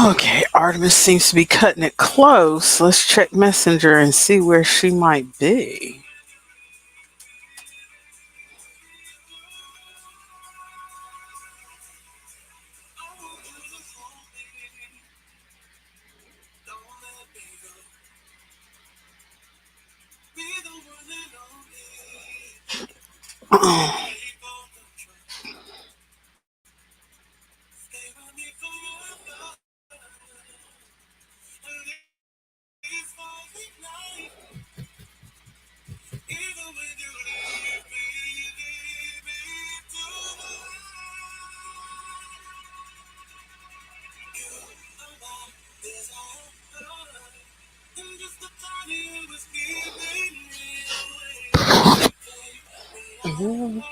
Okay, Artemis seems to be cutting it close. Let's check Messenger and see where she might be. Mhm.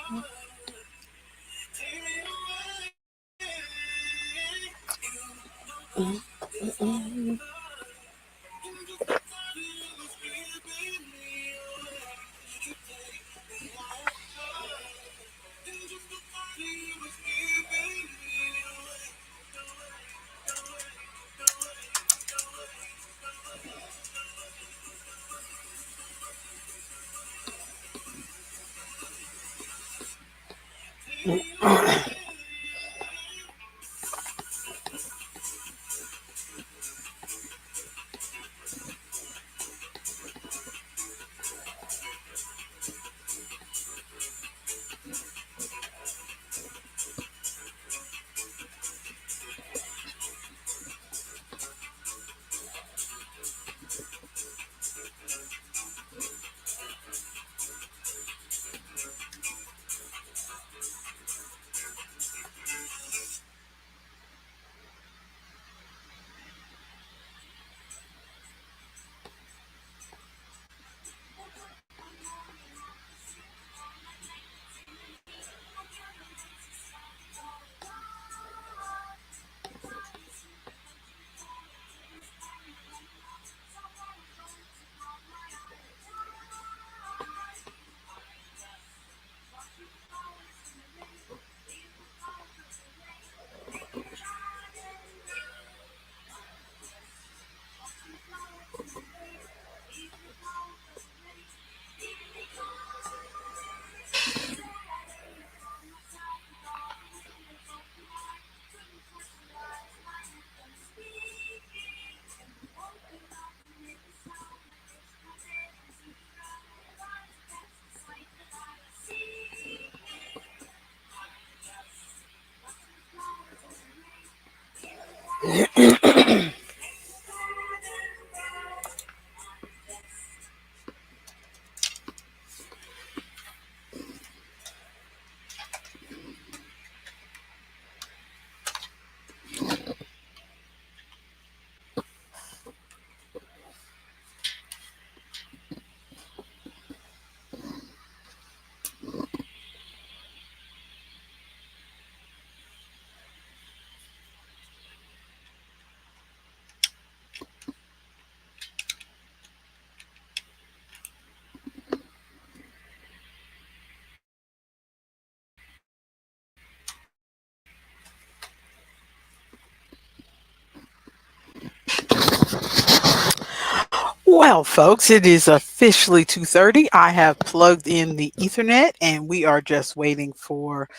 Well, folks, it is officially 2:30. I have plugged in the Ethernet and we are just waiting for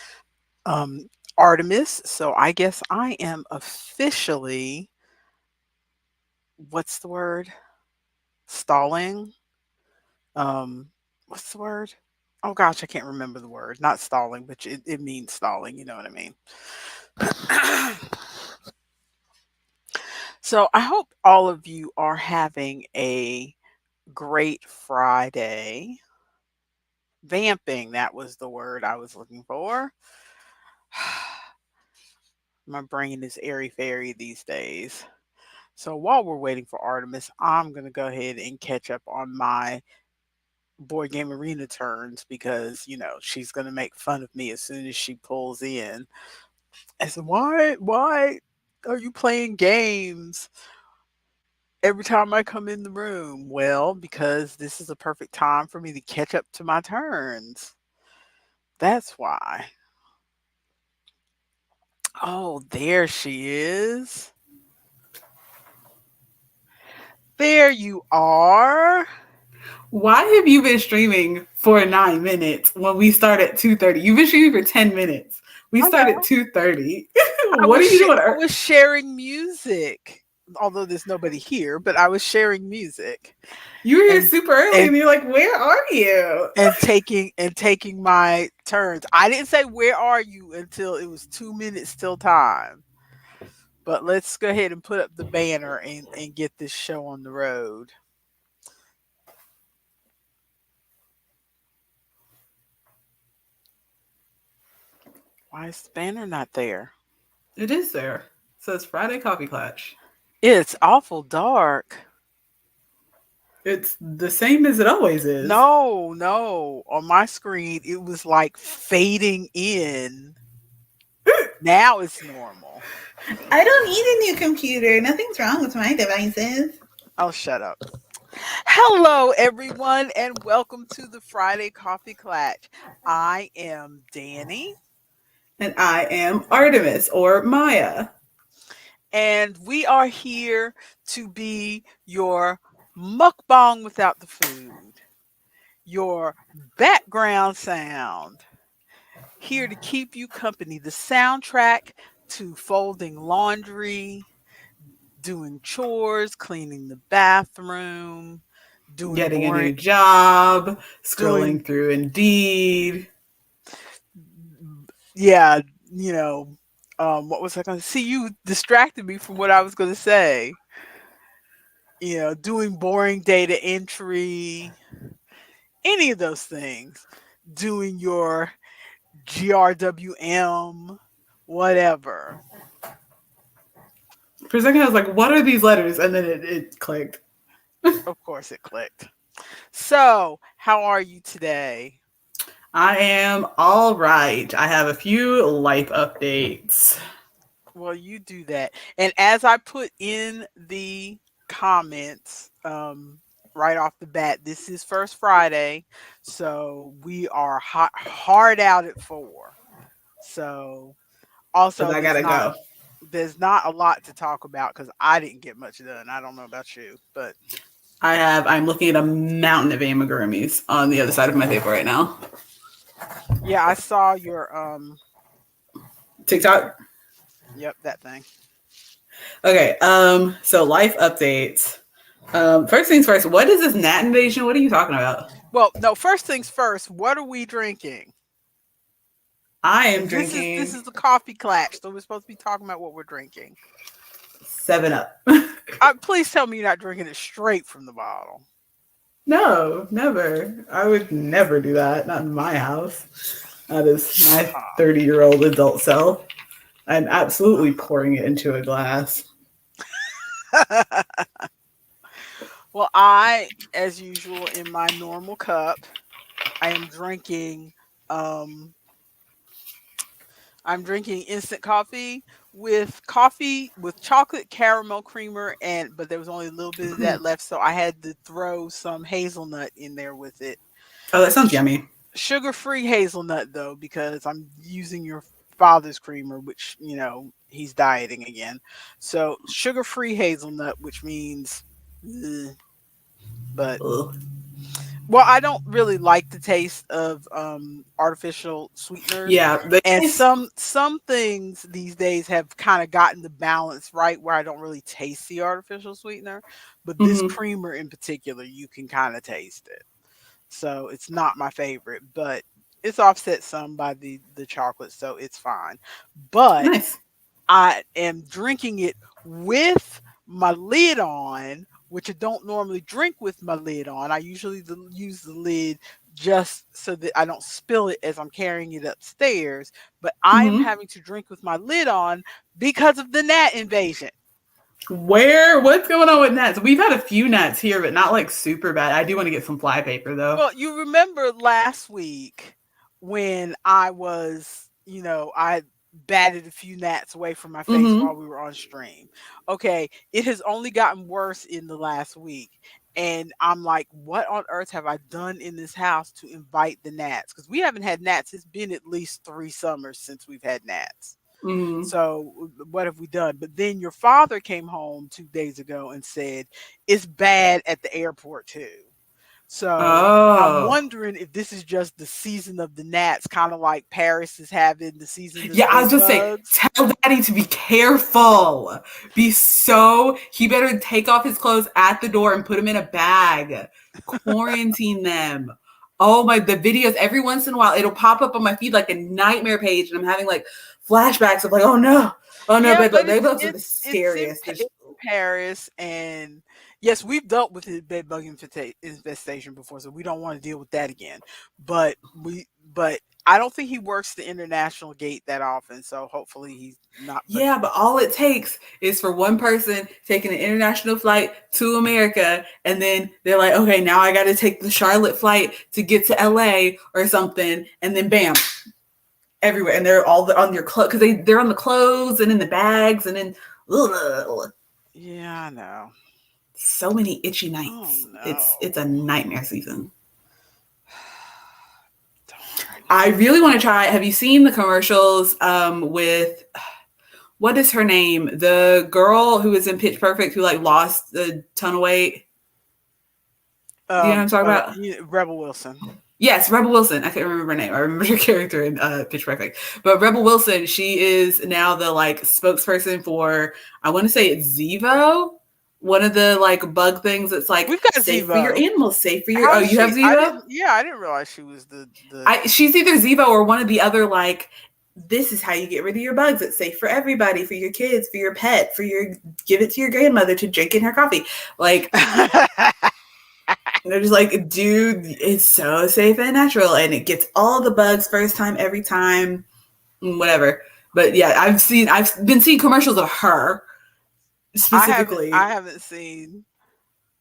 um, Artemis. So I guess I am officially, what's the word? Stalling. Um, what's the word? Oh gosh, I can't remember the word. Not stalling, but it means stalling. You know what I mean? So I hope all of you are having a great Friday. Vamping, that was the word I was looking for. My brain is airy fairy these days. So while we're waiting for Artemis, I'm going to go ahead and catch up on my board game arena turns because, she's going to make fun of me as soon as she pulls in. I said, why are you playing games every time I come in the room? Well, because this is a perfect time for me to catch up to my turns. That's why. Oh, there she is. There you are. Why have you been streaming for 9 minutes when we start at 2:30? You've been streaming for 10 minutes. We I start at know. 2:30. What are you doing? I was sharing music, although there's nobody here, but I was sharing music You were here and super early, and and you're like, "Where are you?" taking my turns. I didn't say where are you until it was 2 minutes till time. But let's go ahead and put up the banner and get this show on the road. Why is the banner not there? It is there. It says Friday Coffee Klatsch. It's awful dark. It's the same as it always is. No, no. On my screen, it was like fading in. Now it's normal. I don't need a new computer. Nothing's wrong with my devices. Oh, shut up. Hello, everyone, and welcome to the Friday Coffee Klatsch. I am Dani, And I am Artemis or Maya. and we are here to be your mukbang without the food, your background sound, here to keep you company, the soundtrack to folding laundry, doing chores, cleaning the bathroom, doing Getting a boring, new job, doing, scrolling through Indeed. yeah, you know, what was I going to see? You distracted me from what I was going to say. Doing boring data entry, any of those things, doing your GRWM, whatever. For a second, I was like, what are these letters? And then it clicked. Of course, it clicked. So, how are you today? I am all right. I have a few life updates. Well, you do that. And as I put in the comments, right off the bat, this is First Friday, so we are hard out at 4. So, Because also I gotta go. there's not a lot to talk about because I didn't get much done. I don't know about you, but I'm looking at a mountain of amigurumis on the other side of my table right now. yeah, I saw your TikTok. yep, that thing. Okay, so life updates. First things first, what is this Nat invasion? What are you talking about? Well, no, first things first, what are we drinking? I am Because this drinking is the coffee Klatsch, so we're supposed to be talking about what we're drinking. 7 Up. Please tell me you're not drinking it straight from the bottle. No, never. I would never do that. Not in my house. That is my 30-year-old adult self. I'm absolutely pouring it into a glass. Well, I, as usual, in my normal cup, I am drinking um I'm drinking instant coffee with chocolate caramel creamer, and but there was only a little bit of that left, so I had to throw some hazelnut in there with it. Oh, that sounds Sh- yummy. Sugar-free hazelnut though, because I'm using your father's creamer, which, he's dieting again. So sugar-free hazelnut, which means but Ugh. well, I don't really like the taste of artificial sweeteners, Yeah, the and taste. some things these days have kind of gotten the balance right where I don't really taste the artificial sweetener, but this Mm-hmm. creamer in particular, you can kind of taste it. So it's not my favorite, but it's offset some by the chocolate, so it's fine. But Nice. I am drinking it with my lid on, which I don't normally drink with my lid on. I usually use the lid just so that I don't spill it as I'm carrying it upstairs. But I am Mm-hmm. having to drink with my lid on because of the gnat invasion. What's going on with gnats? We've had a few gnats here, but not like super bad. I do want to get some flypaper though. Well, you remember last week when I batted a few gnats away from my face Mm-hmm. while we were on stream. Okay, it has only gotten worse in the last week. And I'm like, what on earth have I done in this house to invite the gnats? Because we haven't had gnats. It's been at least 3 summers since we've had gnats. Mm-hmm. So what have we done? But then your father came home 2 days ago and said it's bad at the airport too. So I'm Oh. wondering if this is just the season of the gnats, kind of like Paris is having the season of Yeah, the I was bed just saying, bugs. tell daddy to be careful. He better take off his clothes at the door and put them in a bag. Quarantine them. Oh my, the videos, every once in a while, it'll pop up on my feed like a nightmare page, and I'm having like flashbacks of like, oh no, Yeah, but bed bugs are the it's scariest. in Paris, and Yes, we've dealt with his bed bug infestation before, so we don't want to deal with that again. But I don't think he works the international gate that often, so hopefully he's not. But Yeah, but all it takes is for one person taking an international flight to America, and then they're like, okay, now I got to take the Charlotte flight to get to LA or something, and then bam, everywhere, and they're all on your clothes because they're on the clothes and in the bags and in ugh, yeah, I know. so many itchy Oh nights. It's no. a nightmare season. Darn. I really want to try. Have you seen the commercials with what is her name? The girl who was in Pitch Perfect who like lost a ton of weight. Do you know what I'm talking about? Rebel Wilson. Yes, Rebel Wilson. I can't remember her name. I remember her character in Pitch Perfect. But Rebel Wilson, she is now the like spokesperson for I want to say it's Zevo, one of the like bug things that's like We've got safe for your Zevo. animals, safe for your. How Oh, is you have she? I Zevo? didn't. Yeah, I didn't realize she was the. She's either Zevo or one of the other like. This is how you get rid of your bugs. It's safe for everybody, for your kids, for your pet, for your give it to your grandmother to drink in her coffee. Like they're just like, dude, it's so safe and natural, and it gets all the bugs first time, every time, whatever. But yeah, I've been seeing commercials of her I specifically, haven't seen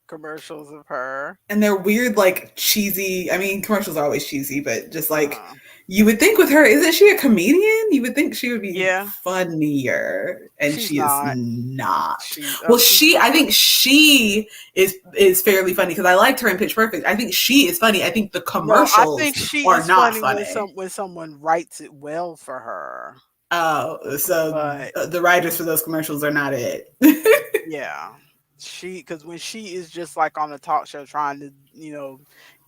commercials of her. and they're weird, like cheesy. I mean, commercials are always cheesy, but just like Uh, you would think with her, isn't she a comedian? You would think she would be yeah, funnier, and she's she is not. not. She Well, she's I not. think she is fairly funny because I liked her in Pitch Perfect. I think she is funny. I think the No, I think commercials she are is not funny funny. when someone writes it well for her. Oh, so But the writers for those commercials are not it. yeah, because when she is just like on a talk show trying to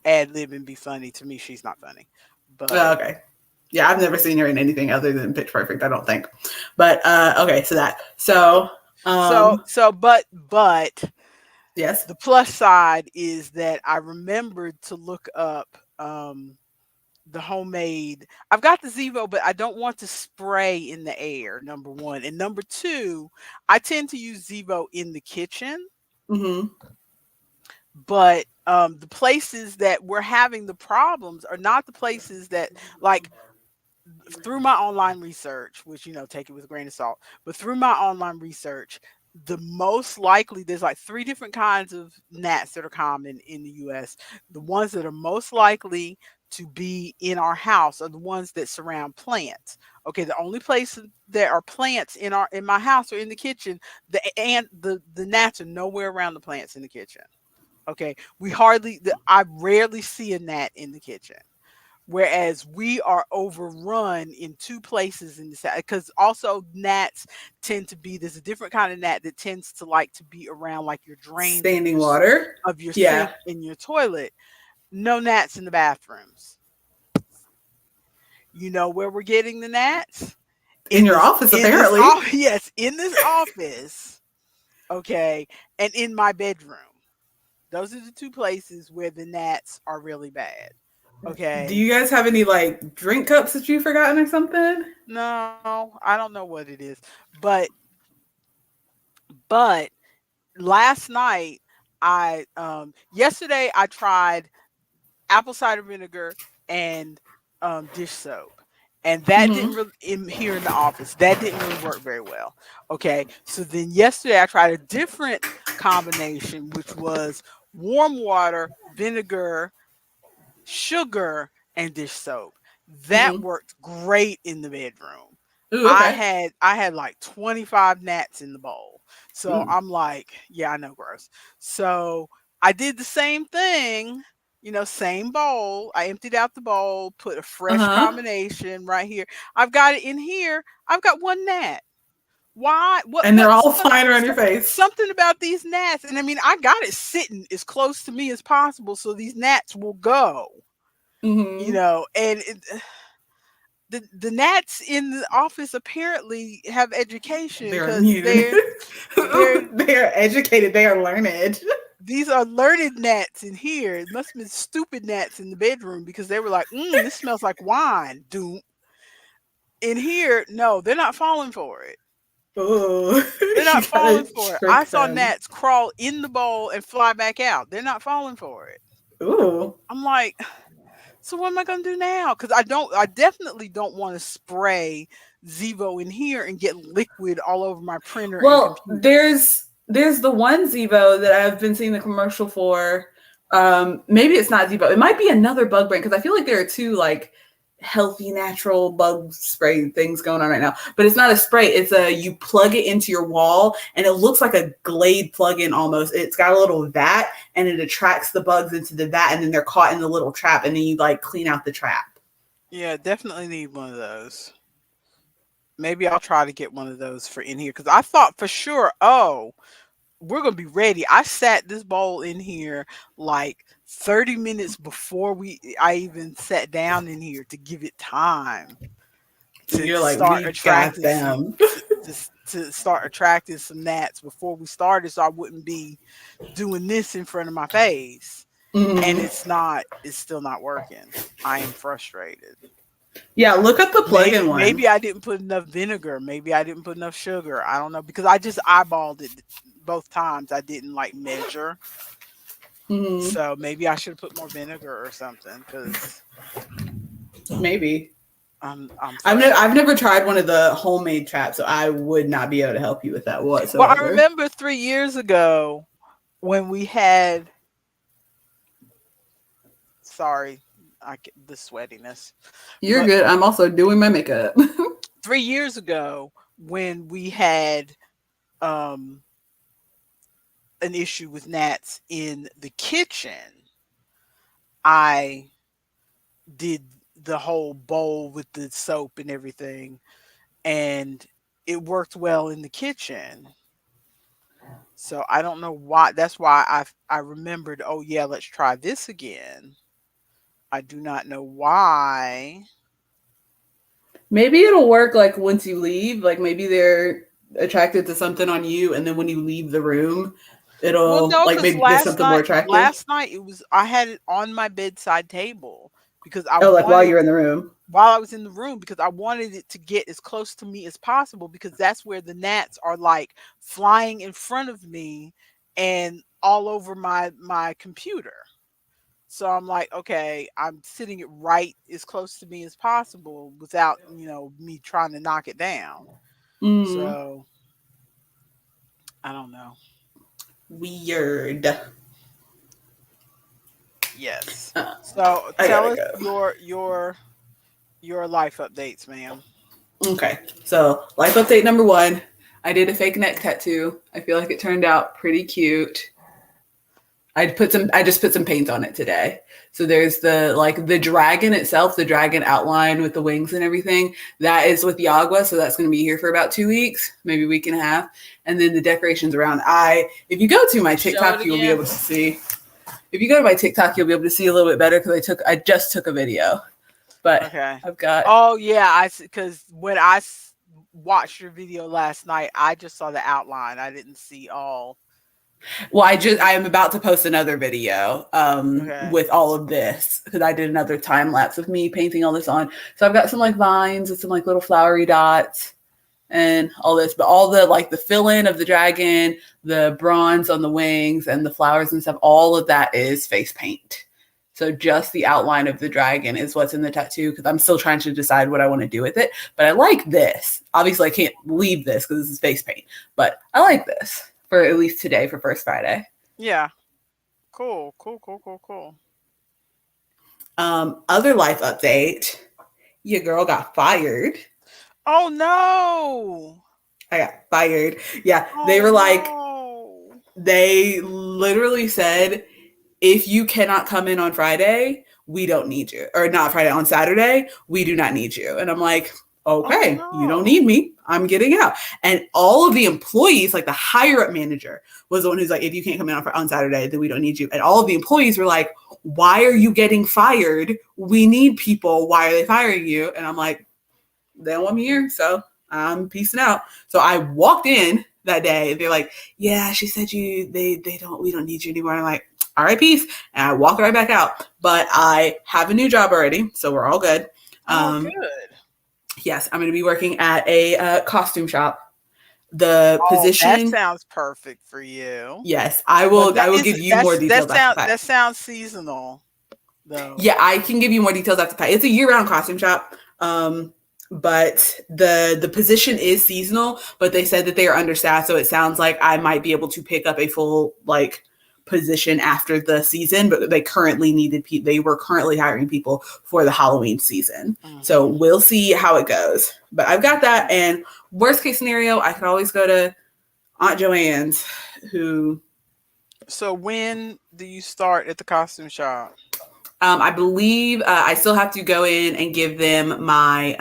ad lib and be funny, to me she's not funny. Oh, But okay. Yeah, I've never seen her in anything other than Pitch Perfect, I don't think. But okay, so that. So but yes. the plus side is that I remembered to look up the homemade. I've got the Zevo, but I don't want to spray in the air. Number one, and number two, I tend to use Zevo in the kitchen, Mm-hmm. but the places that we're having the problems are not the places that like through my online research, which take it with a grain of salt, but through my online research, the most likely there's like three different kinds of gnats that are common in the US. The ones that are most likely to be in our house are the ones that surround plants. Okay, the only places there are plants in my house or in the kitchen, the gnats are nowhere around the plants in the kitchen. Okay, I rarely see a gnat in the kitchen, whereas we are overrun in two places in the south, because also gnats tend to be, there's a different kind of gnat that tends to like to be around like your drains Standing water. of your Yeah. sink and your toilet. No gnats in the bathrooms. You know where we're getting the gnats? In in your this office, in this apparently. office. Yes, in this office. Okay, and in my bedroom. Those are the two places where the gnats are really bad. Do Okay. you guys have any like drink cups that you've forgotten or something? No, I don't know what it is. But last night yesterday I tried apple cider vinegar and dish soap. And that didn't Mm-hmm. really here in the office. That didn't really work very well. Okay. So then yesterday I tried a different combination, which was warm water, vinegar, sugar, and dish soap. That Mm-hmm. worked great in the bedroom. Ooh, I okay. had I had like 25 gnats in the bowl. So Ooh. I'm like, yeah, I know, gross. So I did the same thing, same bowl. I emptied out the bowl, put a fresh Uh-huh. combination right here. I've got it in here. I've got one gnat. Why? And they're all flying around your face. Something about these gnats? And I mean, I got it sitting as close to me as possible so these gnats will go. Mm-hmm. And the gnats in the office apparently have education They're because immune. they're They are educated. They are learned. these are learned gnats in here. It must have been stupid gnats in the bedroom because they were like, this smells like wine. Doom. In here, no, they're not falling for it. Oh, They're you not falling gotta for it. I trick saw them. gnats crawl in the bowl and fly back out. They're not falling for it. Ooh. I'm like, so what am I gonna do now? Because I definitely don't want to spray Zevo in here and get liquid all over my printer and Well, computer. there's the one Zevo that I've been seeing the commercial for. Maybe it's not Zevo. It might be another bug brand because I feel like there are two like healthy natural bug spray things going on right now. But it's not a spray. It's a you plug it into your wall and it looks like a Glade plug-in almost. It's got a little vat and it attracts the bugs into the vat and then they're caught in the little trap and then you like clean out the trap. Yeah, definitely need one of those. Maybe I'll try to get one of those for in here because I thought for sure, oh, we're gonna be ready. I sat this bowl in here like 30 minutes before I even sat down in here to give it time to You're like, start we got attracting some them. to start attracting some gnats before we started so I wouldn't be doing this in front of my face. And Mhm. it's still not working. I am frustrated. Yeah, look up the plug-in one. Maybe I didn't put enough vinegar. Maybe I didn't put enough sugar. I don't know because I just eyeballed it both times. I didn't like measure. Mhm. So maybe I should have put more vinegar or something because Maybe. I'm frustrated. I've never tried one of the homemade traps, so I would not be able to help you with that Well, I whatsoever. remember 3 years ago when we had sorry, the sweatiness, You're but good. I'm also doing my makeup. 3 years ago when we had um an issue with gnats in the kitchen, I did the whole bowl with the soap and everything, and it worked well in the kitchen. So I don't know why. That's why I remembered. Oh yeah, let's try this again. I do not know why. Maybe it'll work like once you leave. Like maybe they're attracted to something on you, and then when you leave the room, Well, it'll no, like because maybe there's something more attractive. last night I had it on my bedside table because I Oh, like while wanted you're in the room. while I was in the room because I wanted it to get as close to me as possible because that's where the gnats are like flying in front of me and all over my computer. So I'm like, okay, I'm sitting it right as close to me as possible without, me trying to knock it down. Mm, So I don't know. weird. Yes. Uh, So I tell gotta us go. your life updates, ma'am. Okay, so life update number one. I did a fake neck tattoo. I feel like it turned out pretty cute. I just put some paint on it today. So there's the dragon itself, the dragon outline with the wings and everything. That is with Yagua, so that's going to be here for about 2 weeks, maybe a week and a half. And then the decorations around. If you go to my Show it TikTok, you'll be again. able to see. If you go to my TikTok, you'll be able to see a little bit better because I just took a video, but Okay. I've got. Oh yeah, because when watched your video last night, I just saw the outline. I didn't see all. Well, I am about to post another video Okay. with all of this because I did another time lapse of me painting all this on. So I've got some like vines and some like little flowery dots and all this, but all the like the fill in of the dragon, the bronze on the wings, and the flowers and stuff. All of that is face paint. So just the outline of the dragon is what's in the tattoo because I'm still trying to decide what I want to do with it. But I like this. Obviously, I can't leave this because this is face paint, but I like this for at least today for First Friday. Yeah. Cool. Cool. Cool. Cool. Cool. Other life update. Your girl got fired. Oh no. I got fired. Yeah, they Oh were like, no. they literally said, if you cannot come in on Friday, we don't need you. Or not Friday, on Saturday, we do not need you. And I'm like, Oh okay, you don't no. need me. I'm getting out. And all of the employees, like the higher up manager, was the one who's like, if you can't come in on Saturday, then we don't need you. And all of the employees were like, why are you getting fired? We need people. Why are they firing you? And I'm like, they don't want me here. So I'm peacing out. So I walked in that day and they're like, yeah, she said we don't need you anymore. And I'm like, all right, peace. And I walked right back out. But I have a new job already. So we're all good. Oh Um, good. yes, I'm going to be working at a costume shop. The Oh, that position, sounds perfect for you. yes, But I that will is give you more details after that. that sounds seasonal though. Yeah, I can give you more details after that. It's a year-round costume shop. But the position is seasonal, but they said that they are understaffed, so it sounds like I might be able to pick up a full like position after the season, but they were currently hiring people for the Halloween season. So Hmm. we'll see how it goes. But I've got that, and worst case scenario, I could always go to Aunt Joanne's, who So when do you start at the costume shop? I believe I still have to go in and give them my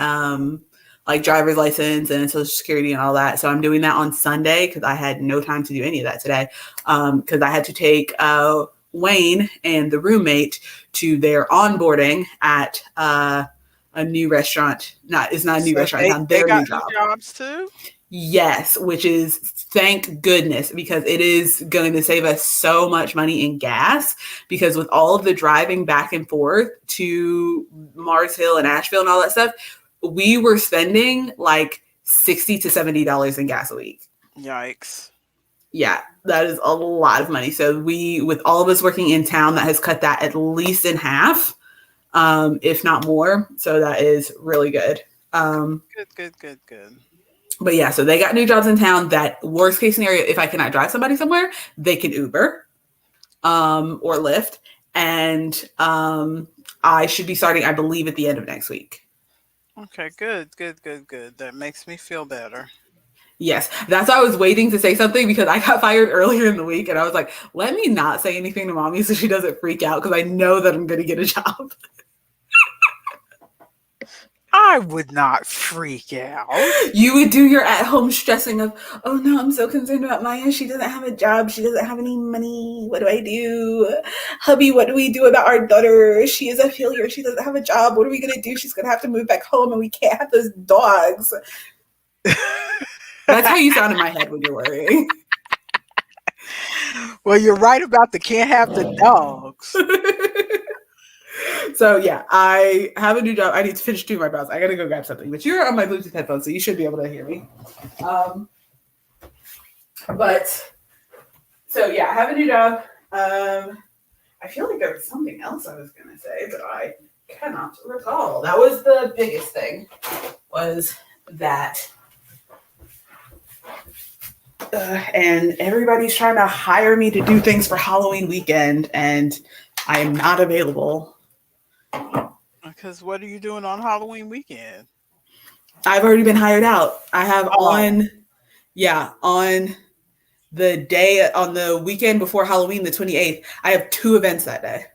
like driver's license and social security and all that. So I'm doing that on Sunday because I had no time to do any of that today. Because I had to take Wayne and the roommate to their onboarding at a new restaurant. It's not a new So restaurant in town. they Their new got new job. jobs too? Yes, which is thank goodness because it is going to save us so much money in gas because with all of the driving back and forth to Mars Hill and Asheville and all that stuff, we were spending like $60 to $70 in gas a week. Yikes. Yeah, that is a lot of money. So we, with all of us working in town, that has cut that at least in half, if not more. So that is really good. Good, good, good, good. But yeah, so they got new jobs in town that worst case scenario, if I cannot drive somebody somewhere, they can Uber or Lyft. And I should be starting, I believe, at the end of next week. Okay, good, good, good, good. That makes me feel better. Yes, that's why I was waiting to say something because I got fired earlier in the week and I was like, let me not say anything to mommy so she doesn't freak out because I know that I'm going to get a job. I would not freak out. You would do your at home stressing of, oh no, I'm so concerned about Maya. She doesn't have a job. She doesn't have any money. What do I do? Hubby, what do we do about our daughter? She is a failure. She doesn't have a job. What are we going to do? She's going to have to move back home and we can't have those dogs. That's how you sound in my head when you're worrying. Well, you're right about the can't have the dogs. So yeah, I have a new job. I need to finish doing my brows. I gotta go grab something. But you're on my Bluetooth headphones, so you should be able to hear me. Um, but so yeah, I have a new job. I feel like there was something else I was gonna say, but I cannot recall. That was the biggest thing. Was that and everybody's trying to hire me to do things for Halloween weekend, and I am not available. Because what are you doing on Halloween weekend? I've already been hired out. I have Oh, on the weekend before Halloween, the 28th, I have 2 events that day.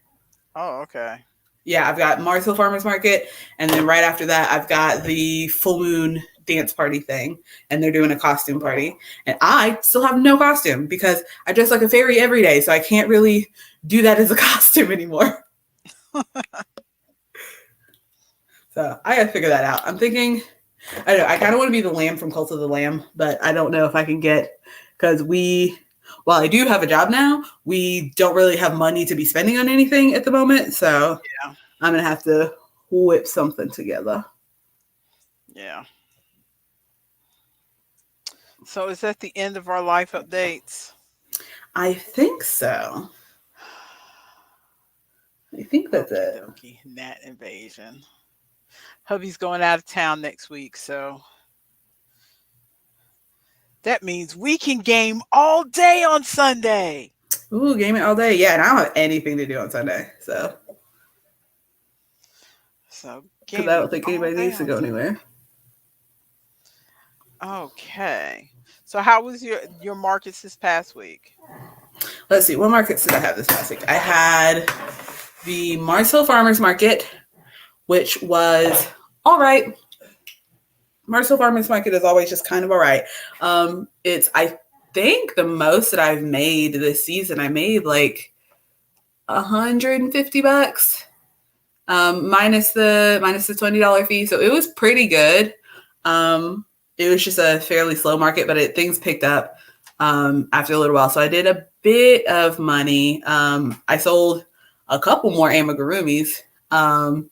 oh, okay. Yeah, I've got Mars Hill Farmers Market, and then right after that, I've got the full moon dance party thing, and they're doing a costume party. And I still have no costume because I dress like a fairy every day, so I can't really do that as a costume anymore. So I gotta figure that out. I'm thinking, I don't know, I kind of want to be the lamb from Cult of the Lamb, but I don't know if I can get, because while I do have a job now, we don't really have money to be spending on anything at the moment. So Yeah, I'm going to have to whip something together. yeah. So is that the end of our life updates? I think so. I think that's Okie it. dokie. Gnat invasion. Hubby's going out of town next week, so that means we can game all day on Sunday. Ooh, gaming all day. Yeah, and I don't have anything to do on Sunday. So, So because I don't gaming think all anybody day needs to on go Sunday. anywhere. Okay. So how was your markets this past week? Let's see. What markets did I have this past week? I had the Mars Hill Farmers Market, which was all right. Mars Hill Farmers Market is always just kind of all right. It's, I think, the most that I've made this season. I made like $150, minus the $20 fee. So it was pretty good. It was just a fairly slow market, but things picked up after a little while. So I did a bit of money. I sold a couple more amigurumis. And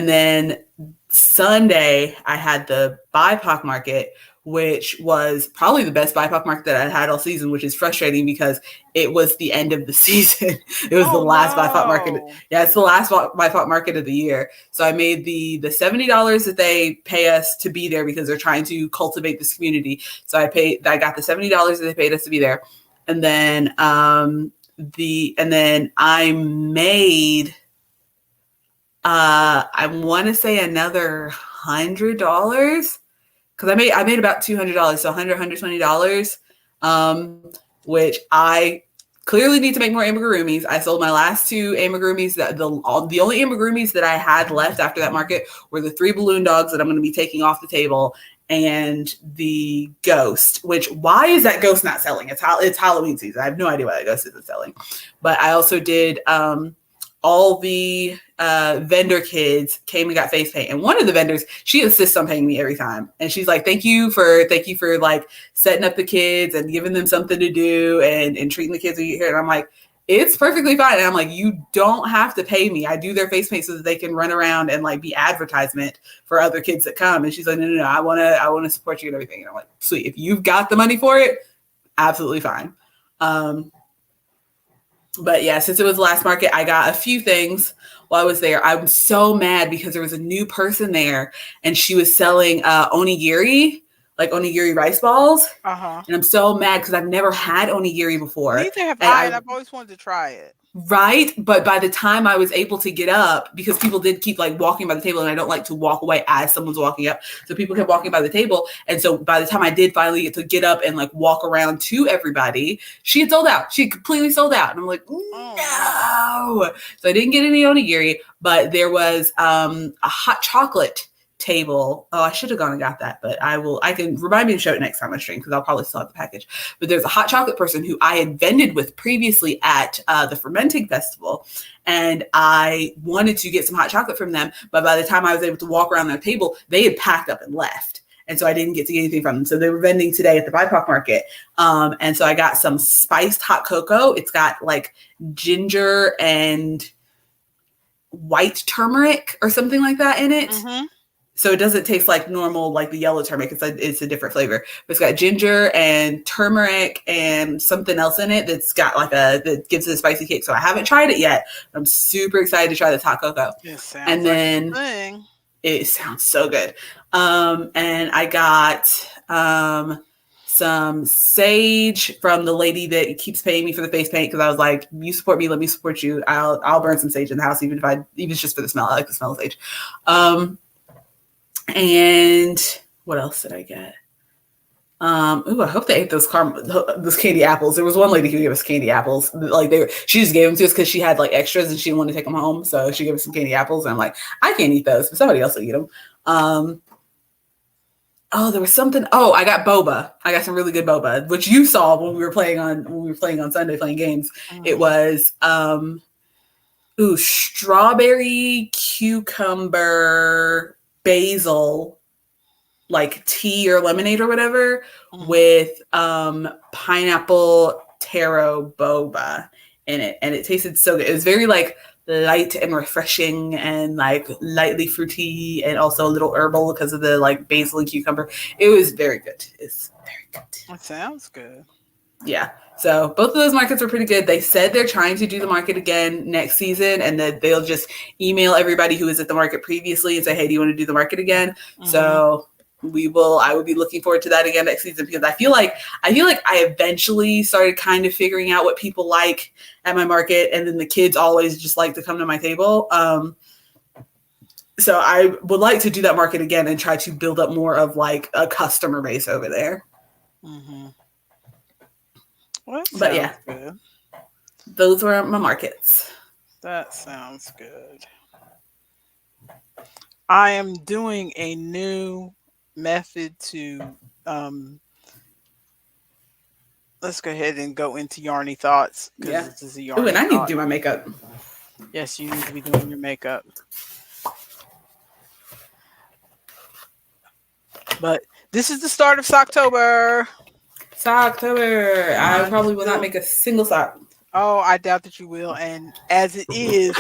then Sunday, I had the BIPOC market, which was probably the best BIPOC market that I had all season, which is frustrating because it was the end of the season. It was the Oh last BIPOC market. no. Yeah, it's the last BIPOC market of the year. So I made the $70 that they pay us to be there because they're trying to cultivate this community. So I got the $70 that they paid us to be there, and then I made I want to say another $100 because I made about $200, so $120, which I clearly need to make more amigurumis. I sold my last two amigurumis. The only amigurumis that I had left after that market were the 3 balloon dogs that I'm going to be taking off the table, and the ghost. Which, why is that ghost not selling? It's Halloween season. I have no idea why that ghost isn't selling. But I also did all the vendor kids came and got face paint, and one of the vendors, she insists on paying me every time, and she's like, thank you for like setting up the kids and giving them something to do and treating the kids when you get here. And I'm like, it's perfectly fine. And I'm like, you don't have to pay me. I do their face paint so that they can run around and like be advertisement for other kids that come. And she's like, no, I want to support you and everything. And I'm like, sweet, if you've got the money for it, absolutely fine. But yeah, since it was the last market, I got a few things while I was there. I'm so mad because there was a new person there and she was selling onigiri, like onigiri rice balls. Uh-huh. And I'm so mad because I've never had onigiri before. Neither have I, and I've always wanted to try it. Right. But by the time I was able to get up, because people did keep like walking by the table, and I don't like to walk away as someone's walking up. So people kept walking by the table. And so by the time I did finally get to get up and like walk around to everybody, she had sold out. She had completely sold out. And I'm like, no. So I didn't get any onigiri, but there was a hot chocolate table. Oh, I should have gone and got that, but I can remind me to show it next time I stream because I'll probably still have the package. But there's a hot chocolate person who I had vended with previously at the fermenting festival, and I wanted to get some hot chocolate from them, but by the time I was able to walk around their table, they had packed up and left. And so I didn't get to get anything from them. So they were vending today at the BIPOC market. And so I got some spiced hot cocoa. It's got like ginger and white turmeric or something like that in it. Mm-hmm. So it doesn't taste like normal, like the yellow turmeric. It's a different flavor. But it's got ginger and turmeric and something else in it that's got like that gives it a spicy kick. So I haven't tried it yet. I'm super excited to try this hot cocoa. It sounds and then like a thing. It sounds so good. And I got some sage from the lady that keeps paying me for the face paint because I was like, you support me, let me support you. I'll burn some sage in the house even if it's just for the smell. I like the smell of sage. And what else did I get? I hope they ate those candy apples. There was one lady who gave us candy apples. Like she just gave them to us because she had like extras and she didn't want to take them home. So she gave us some candy apples. And I'm like, I can't eat those, but somebody else will eat them. There was something. Oh, I got boba. I got some really good boba, which you saw when we were playing on Sunday playing games. It was strawberry, cucumber, basil, like tea or lemonade or whatever, with pineapple taro boba in it, and it tasted so good. It was very like light and refreshing and like lightly fruity and also a little herbal because of the like basil and cucumber. It was very good. It's very good. That sounds good. Yeah. So both of those markets were pretty good. They said they're trying to do the market again next season and that they'll just email everybody who was at the market previously and say, hey, do you want to do the market again? Mm-hmm. So I will be looking forward to that again next season because I feel like I eventually started kind of figuring out what people like at my market. And then the kids always just like to come to my table. So I would like to do that market again and try to build up more of like a customer base over there. Mm-hmm. Well, but yeah, good. Those were my markets. That sounds good. I am doing a new method to let's go ahead and go into Yarny Thoughts. Yeah. This is a Yarny and I need to do my makeup. Yes, you need to be doing your makeup. But this is the start of Socktober. Socktober. I probably will not make a single sock. Oh, I doubt that you will. And as it is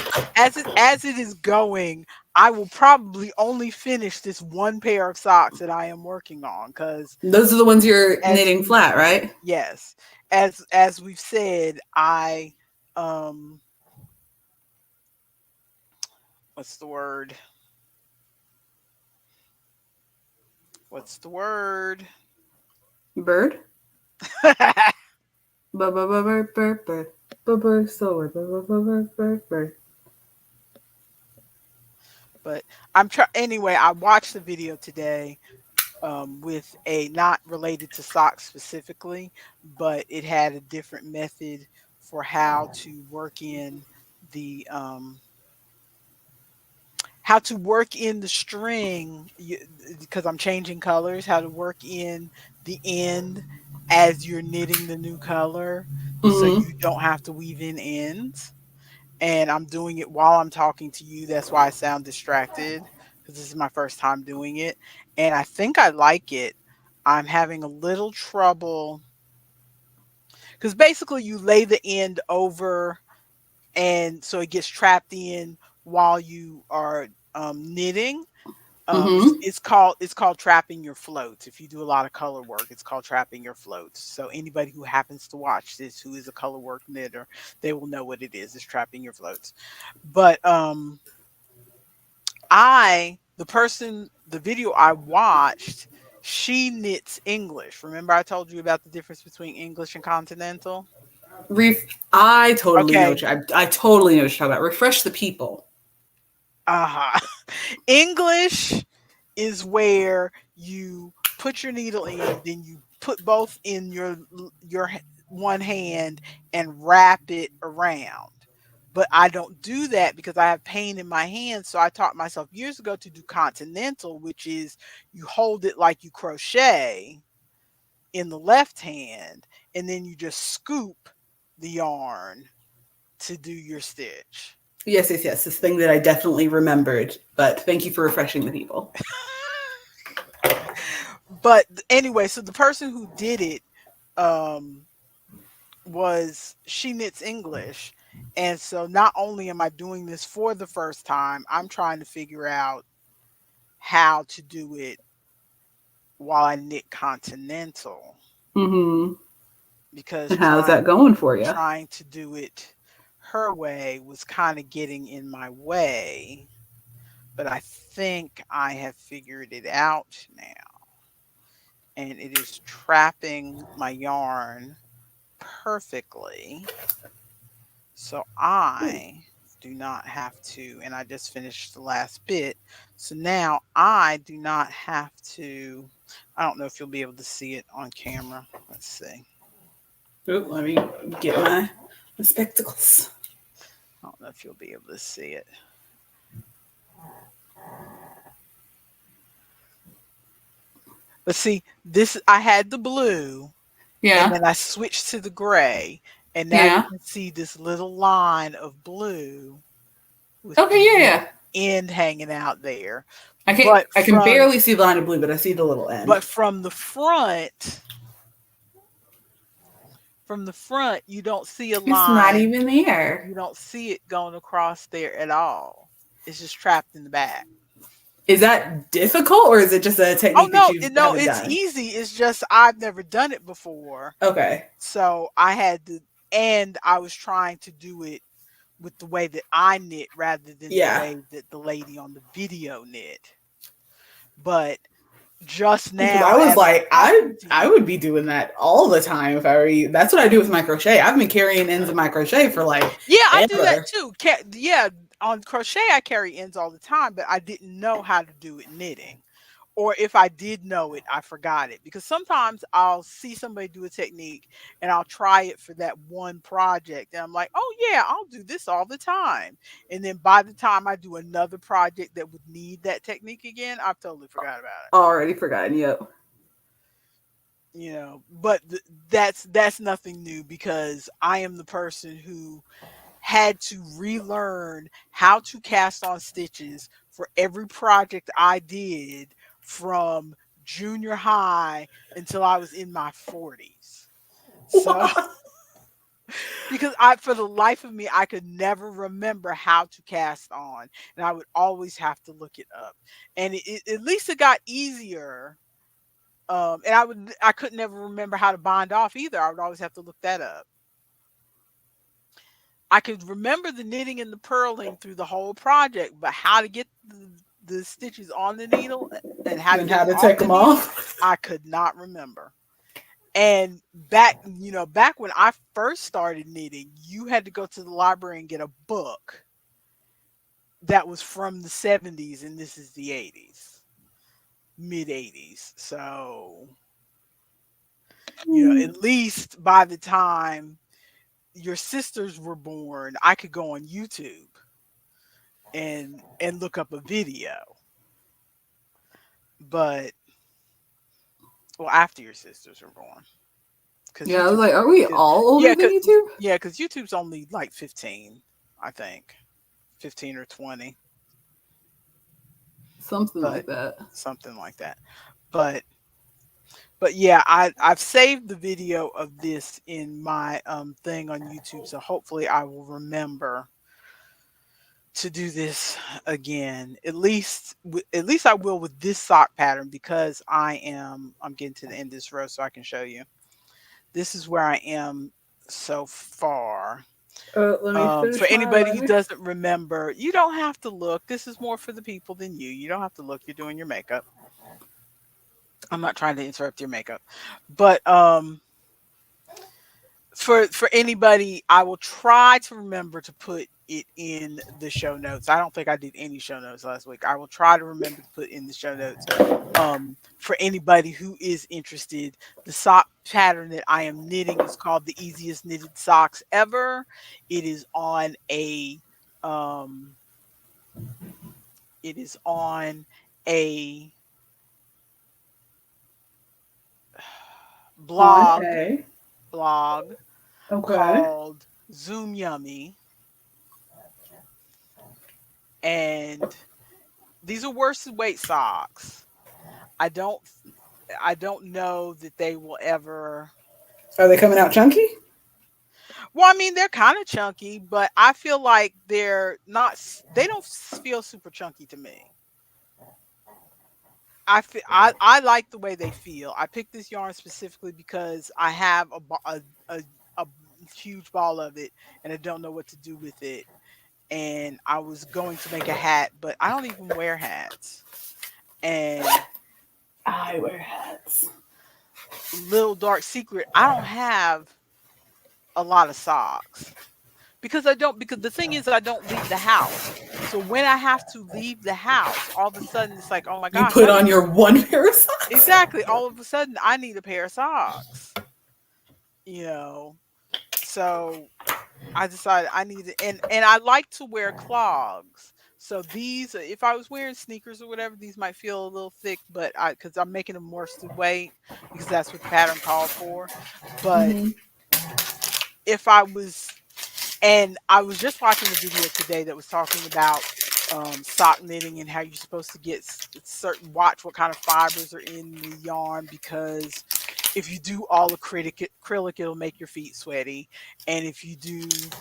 going, I will probably only finish this one pair of socks that I am working on because Those are the ones you're as knitting we flat, right? yes, as we've said, um what's the word? What's the word? Bird. Bird, bird, bird, bird, bird, so bird, bird, bird, bird, bird. But anyway, I watched the video today with a not related to socks specifically, but it had a different method for the how to work in the string because I'm changing colors, how to work in the end as you're knitting the new color so Mm-hmm. you don't have to weave in ends. And I'm doing it while I'm talking to you. That's why I sound distracted because this is my first time doing it. And I think I like it. I'm having a little trouble because basically you lay the end over and so it gets trapped in while you are knitting. Mm-hmm. It's called trapping your floats. If you do a lot of color work, it's called trapping your floats. So anybody who happens to watch this who is a color work knitter, they will know what it is. It's trapping your floats. But the video I watched, she knits English. Remember I told you about the difference between English and continental? I totally know Okay. what I totally know what you're talking about. Refresh the people. Uh-huh. English is where you put your needle in, then you put both in one hand and wrap it around. But I don't do that because I have pain in my hands. So I taught myself years ago to do continental, which is you hold it like you crochet in the left hand, and then you just scoop the yarn to do your stitch. Yes, yes, yes. This thing that I definitely remembered. But thank you for refreshing the people. But anyway, so the person who did it um was she knits English. And so not only am I doing this for the first time, I'm trying to figure out how to do it while I knit continental Mm-hmm. because And how's that going for you? trying to do it her way was kind of getting in my way, but I think I have figured it out now. And it is trapping my yarn perfectly. So I do not have to, and I just finished the last bit. So now I do not have to, I don't know if you'll be able to see it on camera. Let's see. Oop, let me get my spectacles. I don't know if you'll be able to see it. But see, this I had the blue and Yeah. then I switched to the gray, and now you Yeah. can see this little line of blue with Okay, the yeah, little yeah. end hanging out there. I But can from barely see the line of blue, but I see the little end. but from the front, you don't see a It's not line. even there. You don't see it going across there at all. It's just trapped in the back. Is that difficult or is it just a Oh technique that no, you no, haven't it's done? easy. It's just I've never done it before. Okay. So I had to, and I was trying to do it with the way that I knit rather than the Yeah. way that the lady on the video knit. But just Because now, I was as I'm like, talking to I would you, be doing that all the time if I were you. That's what I do with my crochet. I've been carrying ends of my crochet for like yeah, I do that ever. too. Yeah, on crochet, I carry ends all the time, but I didn't know how to do it knitting. Or if I did know it, I forgot it because sometimes I'll see somebody do a technique and I'll try it for that one project and I'm like, "Oh yeah, I'll do this all the time." And then by the time I do another project that would need that technique again, I've totally forgot about it. Already forgotten. Yep. But that's nothing new because I am the person who had to relearn how to cast on stitches for every project I did from junior high until I was in my 40s. So Because I for the life of me, I could never remember how to cast on, and I would always have to look it up. And at least it got easier. And I couldn't never remember how to bind off either. I would always have to look that up. I could remember the knitting and the purling through the whole project, but how to get the stitches on the needle and how to And get how them to off take the them needle, off. I could not remember. And back when I first started knitting, you had to go to the library and get a book that was from the 70s, and this is the 80s, mid 80s. So, Hmm. at least by the time your sisters were born, I could go on YouTube and look up a video. But well, after your sisters were born, because Yeah, I was YouTube, like, are we cause, all yeah, older than cause, YouTube? yeah, because YouTube's only like 15, I think, 15 or 20, Something but like that. something like that. But but yeah, I've saved the video of this in my thing on YouTube, so hopefully I will remember to do this again. At least I will with this sock pattern because I'm getting to the end of this row so I can show you. This is where I am so far. Let me For finish my anybody who eyeliner. doesn't remember, you don't have to look. This is more for the people than you. You don't have to look. You're doing your makeup. I'm not trying to interrupt your makeup. But for anybody, I will try to remember to put it in the show notes. I don't think I did any show notes last week. I will try to remember to put in the show notes. For anybody who is interested, the sock pattern that I am knitting is called the easiest knitted socks ever. It is on a um it is on a On blog A. blog Okay. called Zoom Yummy, and these are worsted weight socks. I don't I don't know that they will ever. Are they coming out chunky? Well, I mean, they're kind of chunky, but I feel like they're not. They don't feel super chunky to me. I like the way they feel. I picked this yarn specifically because I have a huge ball of it, and I don't know what to do with it. And I was going to make a hat, but I don't even wear hats. And I wear hats. little dark secret, I don't have a lot of socks because I don't because the thing is I don't leave the house. So when I have to leave the house, all of a sudden it's like, "Oh my You gosh, put I on need." your one pair of socks. Exactly. All of a sudden I need a pair of socks, you know. So I decided I needed, and I like to wear clogs. So these, if I was wearing sneakers or whatever, these might feel a little thick, but I because I'm making them worsted weight because that's what the pattern called for. But Hmm. if I was And I was just watching a video today that was talking about sock knitting and how you're supposed to get certain, watch what kind of fibers are in the yarn, because if you do all acrylic, it'll make your feet sweaty. And if you do,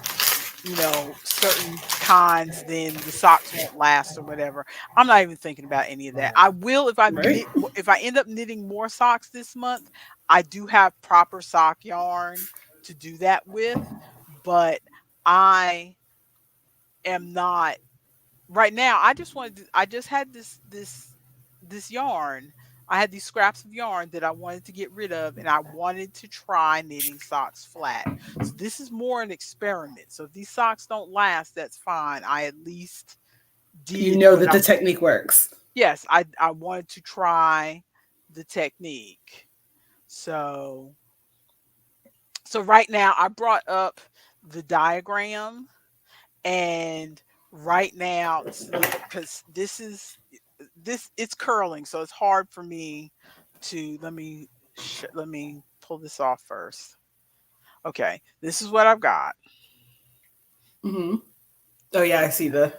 certain kinds, then the socks won't last or whatever. I'm not even thinking about any of that. I will Right. if I end up knitting more socks this month. I do have proper sock yarn to do that with, but I am not right now. I just had this yarn. I had these scraps of yarn that I wanted to get rid of, and I wanted to try knitting socks flat. So this is more an experiment. So if these socks don't last, that's fine. I at least You did know what that I the technique works. yes, I wanted to try the technique. So right now I brought up the diagram. And right now, because this it's curling, so it's hard for me to let me pull this off first. Okay, this is what I've got. Hmm. Oh yeah, I see the.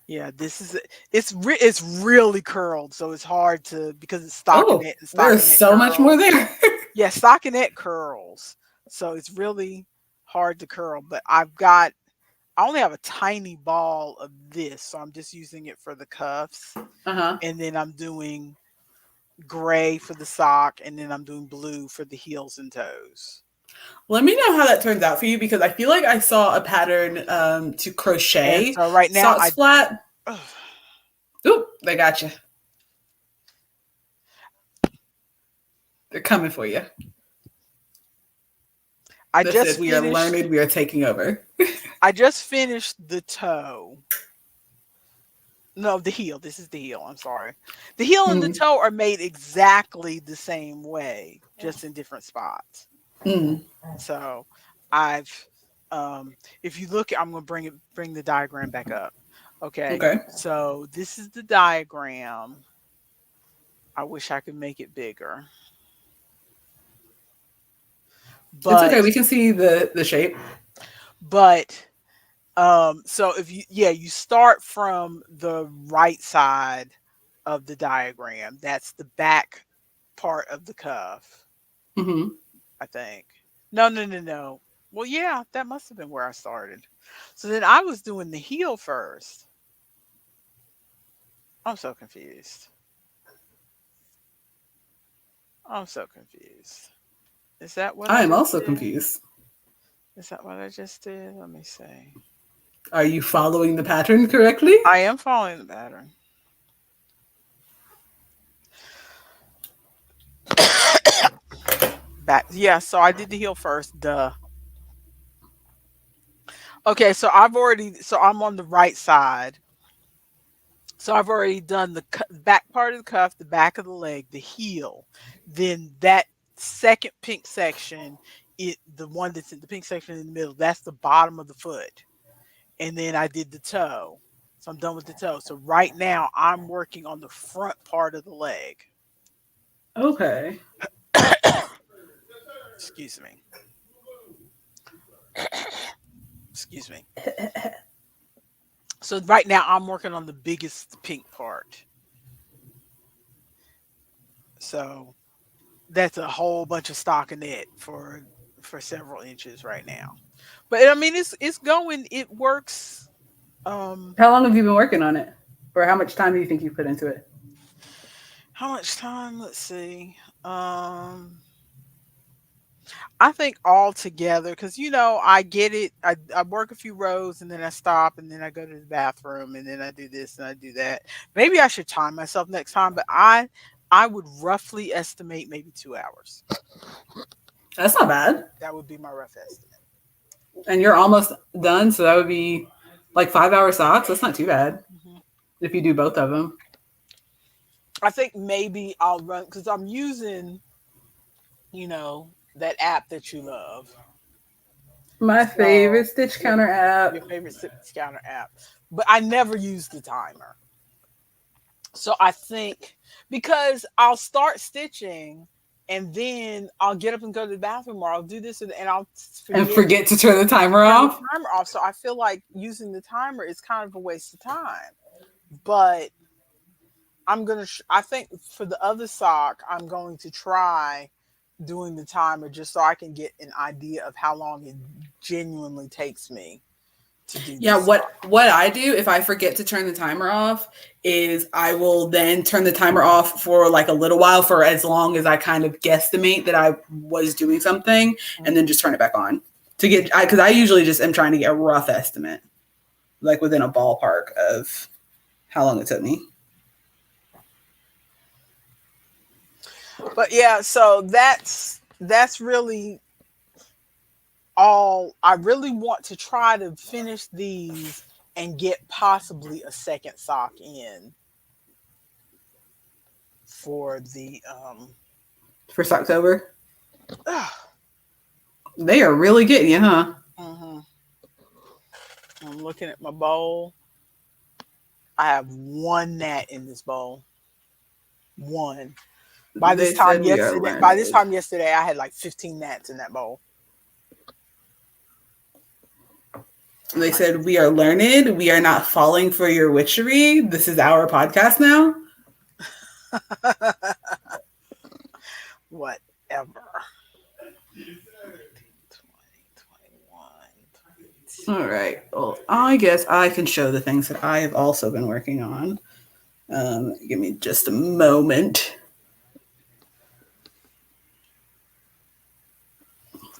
Yeah, this is it's really curled, so it's hard to because it's Oh, stockinette and there's stockinette so much more curls. there. Yeah, stockinette curls, so it's really hard to curl, but I only have a tiny ball of this, so I'm just using it for the cuffs. Uh-huh. And then I'm doing gray for the sock, and then I'm doing blue for the heels and toes. Let me know how that turns out for you because I feel like I saw a pattern to And crochet so right now socks flat. ugh, Oop, they got you. They're coming for you. I That said, just we are finished learned, we are taking over. I just finished the toe. No, the heel. This is the heel. I'm sorry. The heel and the Mm, toe are made exactly the same way, just in different spots. mm, So I've if you look, I'm gonna bring the diagram back up. Okay. okay. So this is the diagram. I wish I could make it bigger. It's okay. But We can see the shape. but so if you yeah, you start from the right side of the diagram. That's the back part of the cuff, Hmm. I think. No, no, no, no. Well, yeah, that must have been where I started. So then I was doing the heel first. I'm so confused. I'm so confused. Is that what I I am just also did? confused. Is that what I just did? Let me see. Are you following the pattern correctly? I am following the pattern. Back. Yeah, so I did the heel first. Duh. Okay, so I'm on the right side. So I've already done the back part of the cuff, the back of the leg, the heel. Then that second pink section, the one that's in the pink section in the middle, that's the bottom of the foot. And then I did the toe. So I'm done with the toe. So right now I'm working on the front part of the leg. Okay. Excuse me. Excuse me. So right now I'm working on the biggest pink part. So that's a whole bunch of stockinette for several inches right now. But I mean it's going, it works. Um How long have you been working on it? Or how much time do you think you put into it? how much time? Let's see. Um I think all together, because I get it. I work a few rows and then I stop and then I go to the bathroom and then I do this and I do that. Maybe I should time myself next time, but I would roughly estimate maybe 2 hours. That's not bad. That would be my rough estimate. And you're almost done, so that would be like 5 hour socks. That's not too bad Mhm. if you do both of them. I think maybe I'll run because I'm using, that app that you love. My So favorite stitch your counter your app. favorite scanner app, but I never use the timer. So I think because I'll start stitching and then I'll get up and go to the bathroom or I'll do this and I'll And forget forget to turn the timer to turn the off. timer off. So I feel like using the timer is kind of a waste of time. But I think for the other sock, I'm going to try doing the timer just so I can get an idea of how long it genuinely takes me to do Yeah, this what sock. what I do if I forget to turn the timer off is I will then turn the timer off for like a little while for as long as I kind of guesstimate that I was doing something and then Mhm. just turn it back on to get because I usually just am trying to get a rough estimate like within a ballpark of how long it took me. But yeah, so that's really all. I really want to try to finish these and get possibly a second sock in for the For Socktober. They are really getting you, huh? mhm. I'm looking at my bowl. I have one gnat in this bowl. One. They said we are By this learned. time yesterday, I had like 15 gnats in that bowl. They Like, said we are learned. We are not falling for your witchery. This is our podcast now. whatever. 20, 21. All right. Well, I guess I can show the things that I have also been working on. Give me just a moment.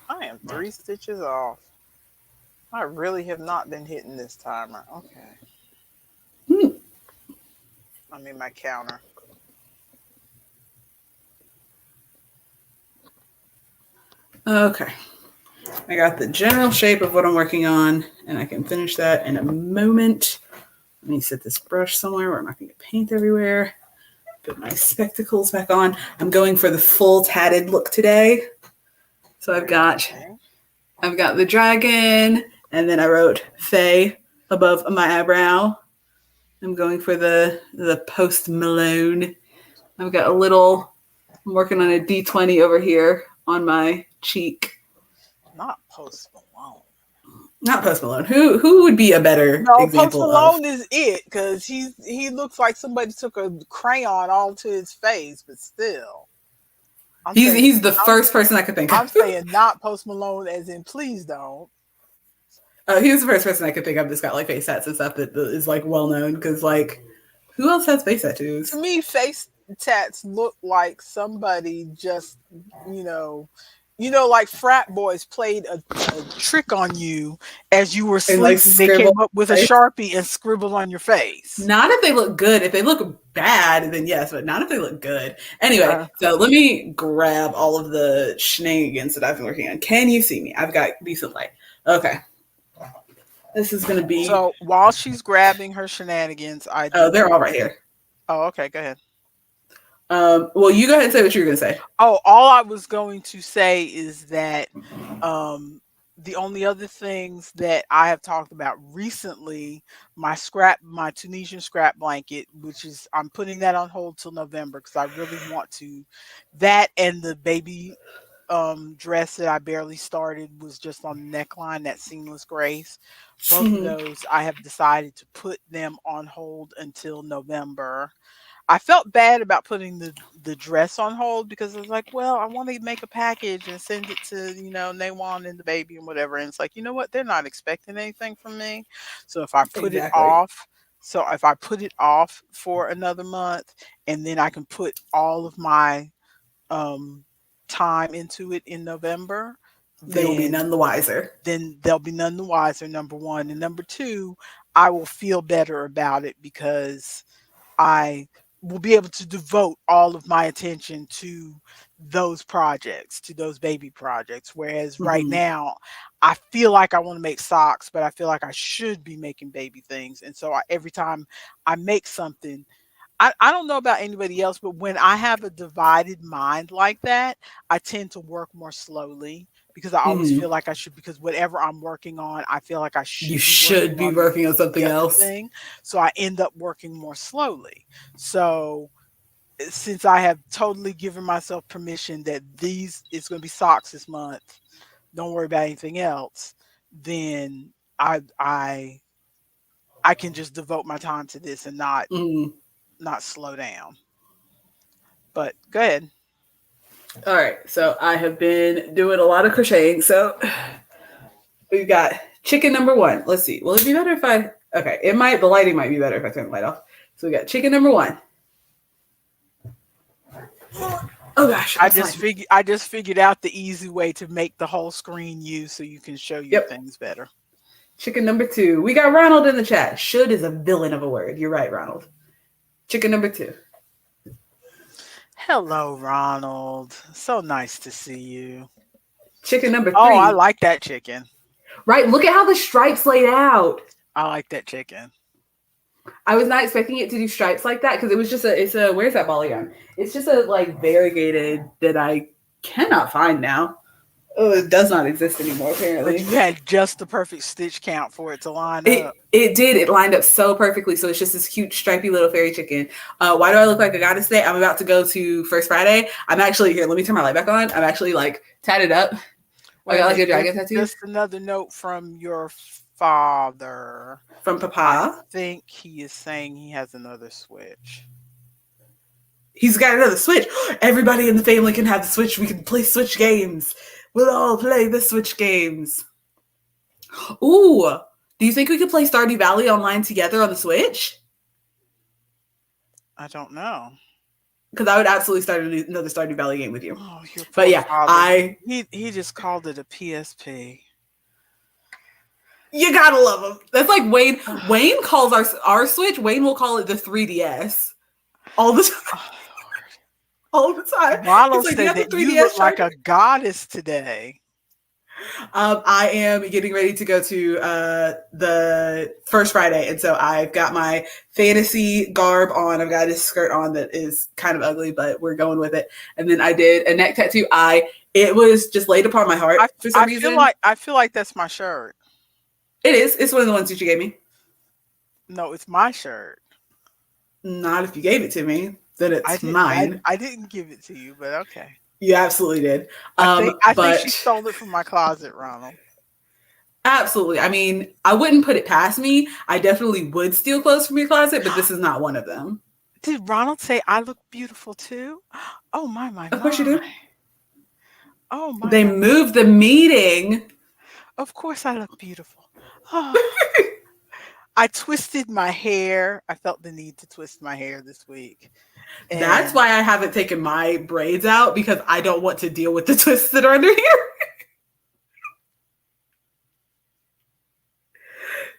I am 3 stitches off. I really have not been hitting this timer. Okay. Hmm. I mean my counter. Okay. I got the general shape of what I'm working on, and I can finish that in a moment. Let me set this brush somewhere where I'm not going to get paint everywhere. Put my spectacles back on. I'm going for the full tatted look today. So Okay. I've got the dragon, and then I wrote Faye above my eyebrow. I'm going for the post Malone. I've got a little. I'm working on a D20 over here on my cheek. Not Post Malone. Not Post Malone. Who would be a better No, Post example of? Malone is it because he looks like somebody took a crayon all to his face, but still, I'm saying He's the first person I could think I'm of. saying not Post Malone as in please don't. He was the first person I could think of that's got like face tats and stuff that is like well known because like who else has face To tattoos? me, face tats look like somebody just you know like frat boys played a trick on you as you were And like sleeping. They scribble. came up with a Sharpie and scribbled on your face. Not if they look good. If they look bad, then yes, but not if they look good. Anyway, Uh, so let me grab all of the shenanigans that I've been working on. Can you see me? I've got decent light. Okay. This is going to be, so while she's grabbing her shenanigans, I oh, do. they're all right here. Oh, okay, go ahead. Well, you go ahead and say what you were going to say. Oh, all I was going to say is that um, the only other things that I have talked about recently, my Tunisian scrap blanket, which is I'm putting that on hold till November because I really want to. That and the baby dress that I barely started was just on the neckline, that seamless grace. Both of Mhm. those I have decided to put them on hold until November. I felt bad about putting the dress on hold because I was like, well, I want to make a package and send it to, Nawan and the baby and whatever. And it's like, you know what? They're not expecting anything from me. So if I put it Exactly. off, so if I put it off for another month and then I can put all of my um time into it in November, They will be then none the wiser. they'll be none the wiser, number one. And number two, I will feel better about it because I will be able to devote all of my attention to those projects, to those baby projects. Whereas right Hmm. now, I feel like I want to make socks, but I feel like I should be making baby things. And so every time I make something, I don't know about anybody else, but when I have a divided mind like that, I tend to work more slowly because I always Hmm. feel like I should, because whatever I'm working on, I feel like I You should be should working be on working on the something other else. thing. So I end up working more slowly. So since I have totally given myself permission that these it's going to be socks this month, don't worry about anything else, then I can just devote my time to this and Hmm. not slow down. But go ahead. All right. So I have been doing a lot of crocheting. So we've got chicken number one. Let's see. Will it be better if I? Okay. It might. The lighting might be better if I turn the light off. So we got chicken number one. Oh gosh, outside. I just figured out the easy way to make the whole screen you so you can show your Yep. things better. Chicken number two. We got Ronald in the chat. Should is a villain of a word. You're right, Ronald. Chicken number two. Hello, Ronald. So nice to see you. Chicken number Oh, I three. like that chicken. Right. Look at how the stripes laid out. I like that chicken. I was not expecting it to do stripes like that because it was just it's a where's that ball yarn? It's just a like variegated that I cannot find now. Oh, it does not exist anymore But apparently. you had just the perfect stitch count for it to line up. It did. It lined up so perfectly. So it's just this cute stripy little fairy chicken. Why do I look like a goddess today? I'm about to go to First Friday. I'm actually here. Let me turn my light back on. I'm actually like tatted up. I Wait a got like a minute. dragon tattoo Just another note from your father. from I Papa. think he is saying he has another switch. He's got another Switch. Everybody in the family can have the Switch. We can play Switch games. We'll all play the Switch games. Ooh, do you think we could play Stardew Valley online together on the Switch? I don't know. Because I would absolutely start another Stardew Valley game with you. Oh, your But poor yeah, father. He just called it a PSP. you gotta love him. That's like Wayne. Wayne calls our Switch. Wayne will call it the 3DS all the time. Oh, Lord. All the time. It's Ronald like, you said have the that you look 3DS like charger. a goddess today. I am getting ready to go to the first Friday, and so I've got my fantasy garb on. I've got this skirt on that is kind of ugly, but we're going with it. And then I did a neck tattoo. It was just laid upon my heart for some reason. I feel like that's my shirt. It is. It's one of the ones that you gave me. No, it's my shirt. Not if you gave it to me, then it's mine. I didn't give it to you, but okay. You absolutely did. I think she But stole it from my closet, Ronald. absolutely. I mean, I wouldn't put it past me. I definitely would steal clothes from your closet, but this is not one of them. Did Ronald say I look beautiful too? Oh my Of course you do. my. Oh They my. moved the meeting. Of course I look beautiful. Oh, I twisted my hair. I felt the need to twist my hair this week. That's And why I haven't taken my braids out because I don't want to deal with the twists that are under here.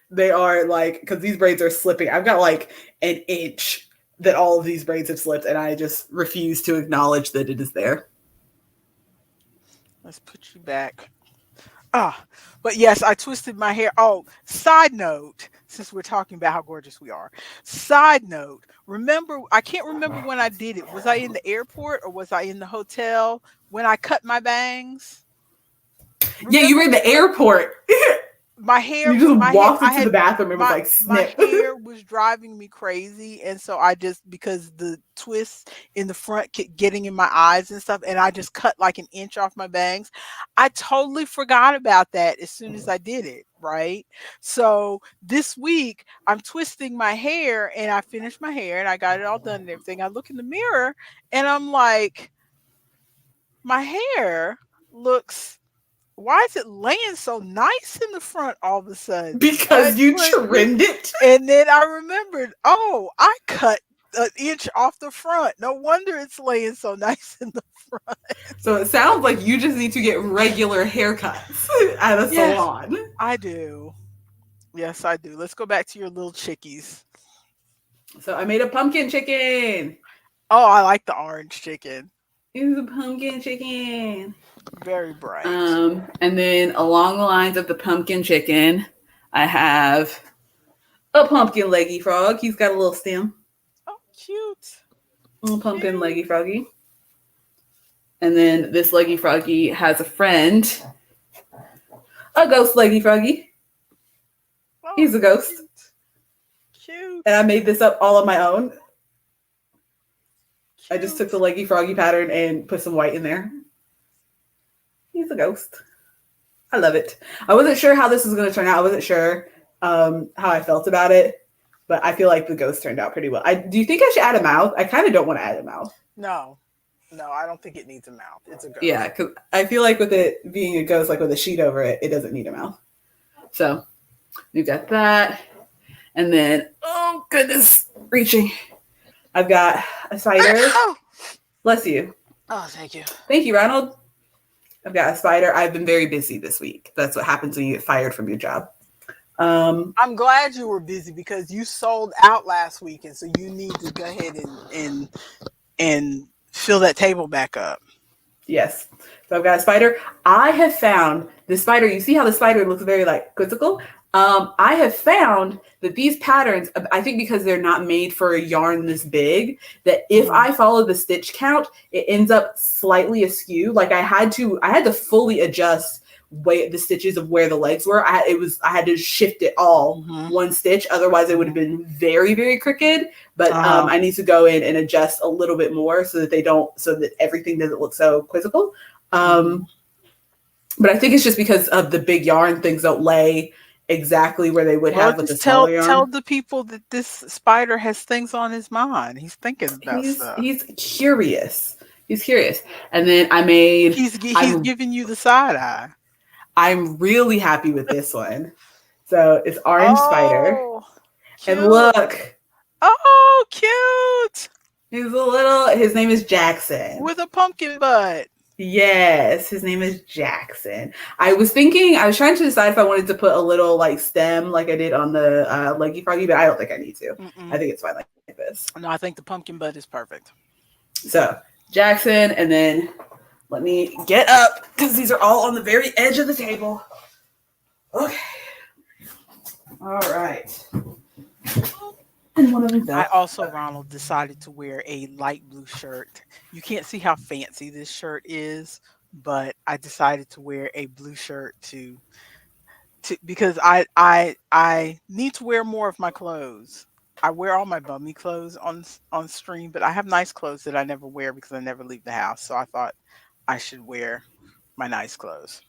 They are like, because these braids are slipping. I've got like an inch that all of these braids have slipped, and I just refuse to acknowledge that it is there. let's put you back. Ah, but yes, I twisted my hair. Oh, side note, since we're talking about how gorgeous we are. Side note, remember, I can't remember when I did it. Was I in the airport or was I in the hotel when I cut my bangs? Yeah, you Remember were in the airport. You just my hair walked I into had the bathroom and was like, my snip. hair was driving me crazy, and so I just, because the twists in the front kept getting in my eyes and stuff, and I just cut like an inch off my bangs. I totally forgot about that as soon as I did it, right? So this week I'm twisting my hair, and I finished my hair and I got it all done and everything. I look in the mirror and I'm like, my hair looks, why is it laying so nice in the front all of a sudden? Because you trimmed it. And then I remembered, oh, I cut an inch off the front. No wonder it's laying so nice in the front. So it sounds like you just need to get regular haircuts at a Yeah, salon. I do. Yes, I do. Let's go back to your little chickies. So I made a pumpkin chicken. Oh, I like the orange chicken. It's a pumpkin chicken. Very bright. And then along the lines of the pumpkin chicken, I have a pumpkin leggy frog. He's got a little stem. Oh, cute. A little pumpkin Cute. leggy froggy. And then this leggy froggy has a friend, a ghost leggy froggy. Oh, He's a ghost. Cute. And I made this up all on my own. Cute. I just took the leggy froggy pattern and put some white in there. He's a ghost. I love it. I wasn't sure how this was going to turn out. I wasn't sure how I felt about it, but I feel like the ghost turned out pretty well. Do you think I should add a mouth? I kind of don't want to add a mouth. No, I don't think it needs a mouth. It's a ghost. Yeah, because I feel like with it being a ghost, like with a sheet over it, it doesn't need a mouth. So you got that. And then, oh goodness, reaching. I've got a spider. Oh, Bless you. oh, thank you. Thank you, Ronald. I've got a spider. I've been very busy this week. That's what happens when you get fired from your job. I'm glad you were busy because you sold out last week, and so you need to go ahead and fill that table back up. Yes. So I've got a spider. I have found the spider. You see how the spider looks very like quizzical? I have found that these patterns, I think because they're not made for a yarn this big, that if I follow the stitch count, it ends up slightly askew. Like I had to fully adjust the stitches of where the legs were. I had to shift it all one stitch. Otherwise it would have been very, very crooked. But I need to go in and adjust a little bit more so that everything doesn't look so quizzical. But I think it's just because of the big yarn, things don't lay exactly where they would have with the smaller yarn. Tell the people that this spider has things on his mind. He's thinking about stuff. He's curious. He's curious. And then I made... He's giving you the side eye. I'm really happy with this one. So it's Orange Spider. Oh, And cute. look, Oh, cute. his name is Jackson. With a pumpkin butt. Yes, his name is Jackson. I was trying to decide if I wanted to put a little like stem like I did on the Leggy Froggy, but I don't think I need to. I Mm-mm. think it's fine like this. No, I think the pumpkin butt is perfect. So Jackson, and then let me get up because these are all on the very edge of the table. Okay. All right. And one of them I fell. also, Ronald, decided to wear a light blue shirt. You can't see how fancy this shirt is, but I decided to wear a blue shirt to because I need to wear more of my clothes. I wear all my bummy clothes on stream, but I have nice clothes that I never wear because I never leave the house. So I thought I should wear my nice clothes.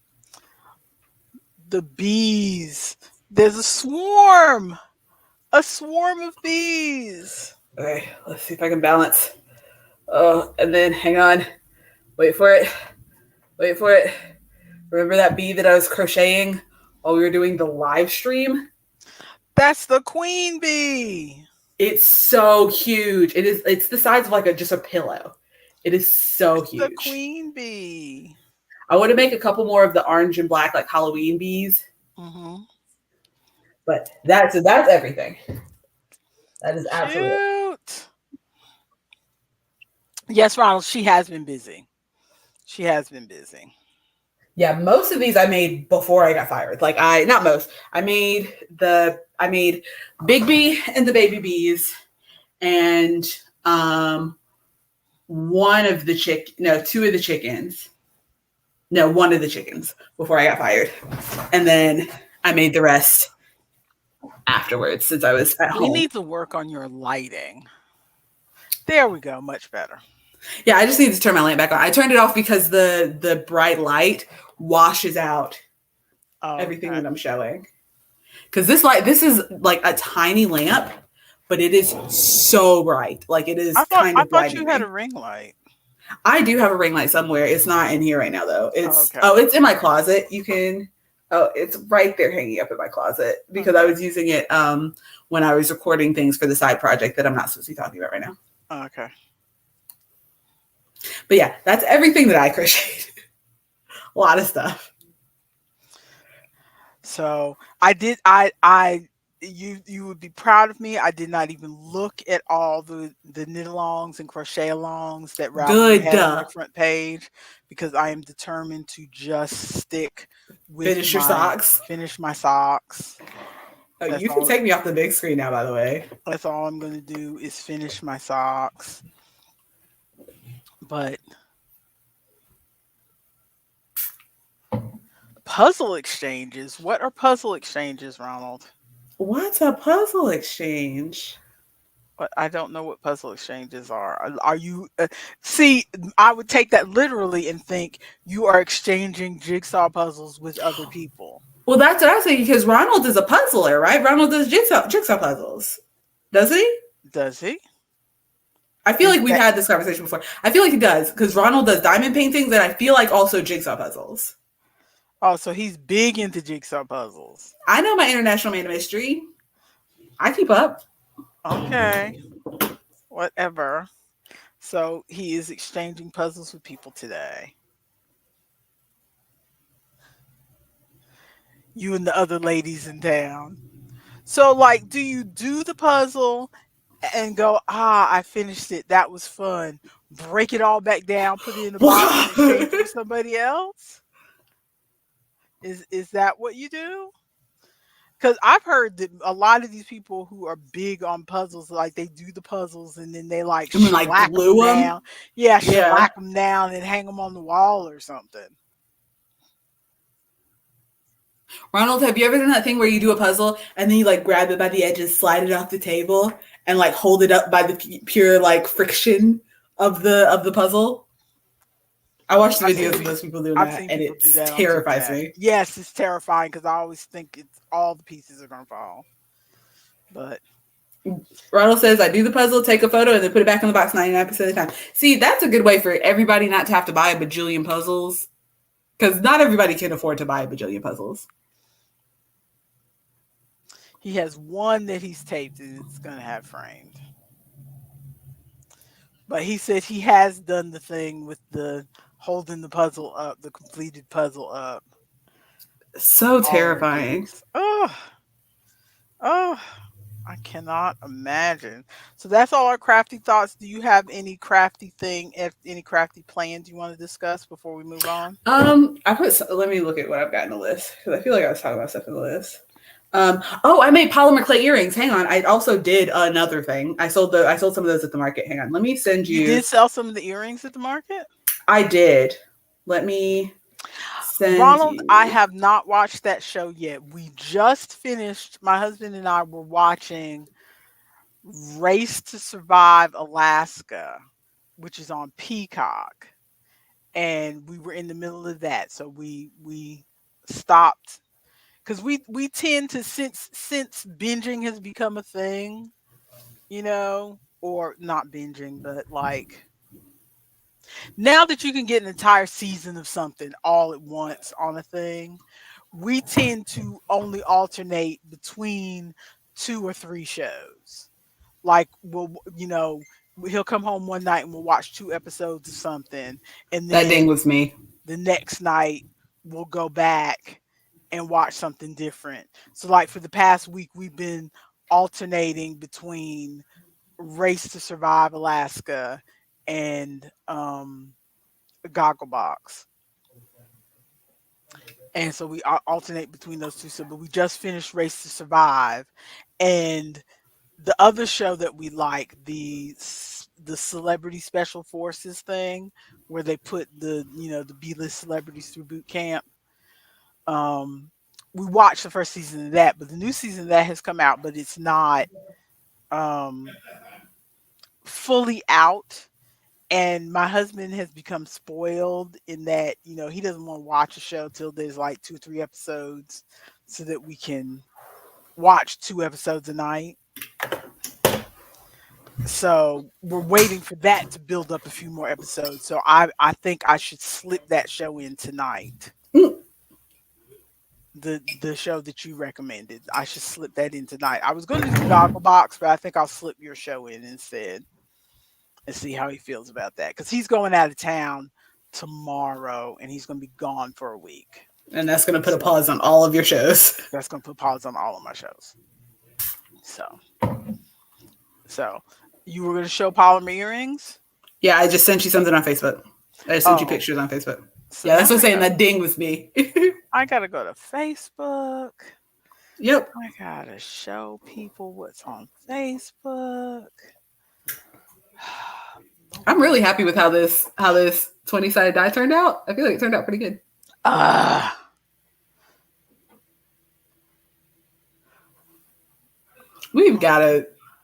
The bees. There's a swarm of bees. Okay, let's see if I can balance. Oh, and then hang on. Wait for it. Wait for it. Remember that bee that I was crocheting while we were doing the live stream? That's the queen bee. It's so huge. It's the size of like just a pillow. It is so It's the huge. queen bee. I want to make a couple more of the orange and black like Halloween bees. Mm-hmm. But that's everything. That is absolutely it. Cute. Yes, Ronald, she has been busy. She has been busy. Yeah, most of these I made before I got fired. Like not most. I made Big Bee and the baby bees and two of the chickens. No, one of the chickens before I got fired. And then I made the rest afterwards since I was at We home. need to work on your lighting. There we go, much better. Yeah, I just need to turn my lamp back on. I turned it off because the bright light washes out everything Okay. that I'm showing. Because this is like a tiny lamp, but it is so bright. Like it is kind I of thought blinding you had a me. ring light. I do have a ring light somewhere. It's not in here right now though. Okay. It's in my closet. You can it's right there hanging up in my closet because I Okay. was using it when I was recording things for the side project that I'm not supposed to be talking about right now. Okay. But yeah, that's everything that I crocheted. A lot of stuff. So you would be proud of me. I did not even look at all the knit alongs and crochet alongs that Ravelry Good. had on their front page because I am determined to just stick with Finish your socks. finish my socks. Oh, That's you can all. take me off the big screen now, by the way. That's all I'm gonna do is finish my socks. But puzzle exchanges. What are puzzle exchanges, Ronald? What's a puzzle exchange? But I don't know what puzzle exchanges are. Are you see? I would take that literally and think you are exchanging jigsaw puzzles with other people. Well, that's what I was thinking because Ronald is a puzzler, right? Ronald does jigsaw puzzles. Does he? Does he? I feel Is like we've that had this conversation before. I feel like he does because Ronald does diamond paintings and I feel like also jigsaw puzzles. oh? So he's big into jigsaw puzzles. I know my International Man of Mystery. I keep up. Okay, whatever. So he is exchanging puzzles with people today. You and the other ladies in town. So, like, do you do the puzzle and go, ah, I finished it. That was fun. Break it all back down, put it in a box, and exchange it with somebody else? Is that what you do? Because I've heard that a lot of these people who are big on puzzles, like they do the puzzles and then they like I mean, like shellac them glue them. down. Yeah, Yeah. shellac them down and hang them on the wall or something. Ronald, have you ever done that thing where you do a puzzle and then you like grab it by the edges, slide it off the table, and like hold it up by the pure like friction of the puzzle? I watch the I've videos seen of those people doing I've that, seen and people it do that on terrifies TikTok. me. Yes, it's terrifying because I always think it's all the pieces are gonna fall. But Ronald says, I do the puzzle, take a photo, and then put it back in the box 99% of the time. See, that's a good way for everybody not to have to buy a bajillion puzzles. Because not everybody can afford to buy a bajillion puzzles. He has one that he's taped and it's gonna have framed. But he said he has done the thing with the holding the puzzle up, the completed puzzle up So all in terrifying. weeks. Oh, oh, I cannot imagine. So that's all our crafty thoughts. Do you have any crafty thing, any crafty plans you want to discuss before we move on? Let me look at what I've got in the list because I feel like I was talking about stuff in the list. Oh, I made polymer clay earrings. Hang on, I also did another thing. I sold some of those at the market. Hang on, let me send You you. did sell some of the earrings at the market? I did. Let me send Ronald, I you. have not watched that show yet. We just finished, my husband and I were watching Race to Survive Alaska, which is on Peacock. And we were in the middle of that. So we stopped because we tend to since binging has become a thing, or not binging, but like now that you can get an entire season of something all at once on a thing, we tend to only alternate between two or three shows. Like he'll come home one night and we'll watch two episodes of something, and That ding then was me. the next night we'll go back and watch something different. So like for the past week we've been alternating between Race to Survive Alaska and Gogglebox. And so we alternate between those two. So, but we just finished Race to Survive, and the other show that we like, the Celebrity Special Forces thing, where they put the B-list celebrities through boot camp. Um, we watched the first season of that, but the new season of that has come out, but it's not um fully out. And my husband has become spoiled in that, he doesn't want to watch a show till there's like 2 or 3 episodes so that we can watch 2 episodes a night. So we're waiting for that to build up a few more episodes. So I think I should slip that show in tonight. Mm. The show that you recommended. I should slip that in tonight. I was going to do Gogglebox, but I think I'll slip your show in instead and see how he feels about that, because he's going out of town tomorrow and he's going to be gone for a week. And that's going to put a So pause on all of your shows. that's going to put pause on all of my shows. So you were going to show polymer earrings? Yeah, I just sent you something on Facebook. I just sent you Oh, pictures on Facebook. so Yeah, that's now what I'm saying. That ding was me. I got to go to Facebook. Yep. I got to show people what's on Facebook. I'm really happy with how this 20-sided die turned out. I feel like it turned out pretty good.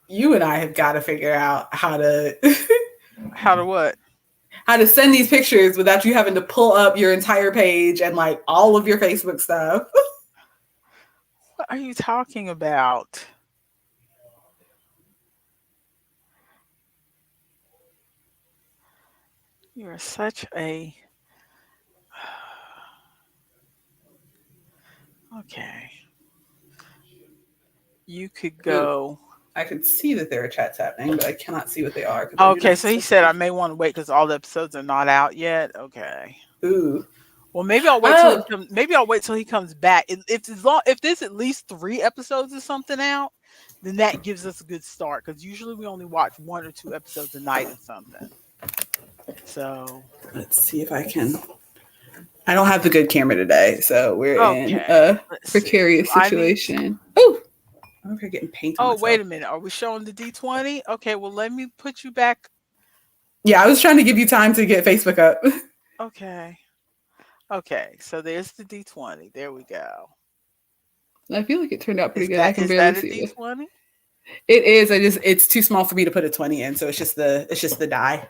You and I have got to figure out how to How to what? how to send these pictures without you having to pull up your entire page and like all of your Facebook stuff. What are you talking about? You're such a okay. You could Ooh, go. I can see that there are chats happening, but I cannot see what they are because I do Okay, not so he see. said I may want to wait because all the episodes are not out yet. Okay. Ooh. Well, maybe I'll wait till he Oh, comes. Maybe I'll wait till he comes back. If there's at least 3 episodes or something out, then that gives us a good start. Because usually we only watch 1 or 2 episodes a night of something. So let's see if I can. I don't have the good camera today, so we're in okay, a let's see. precarious I need. situation. Oh, I'm over here getting paint on Oh, wait myself. a minute. Are we showing the D20? Okay. Well, let me put you back. Yeah, I was trying to give you time to get Facebook up. Okay. Okay. So there's the D20. There we go. I feel like it turned out pretty Is good. I that can is barely that a see it. D20? It is. It's too small for me to put a 20 in, so it's just the die.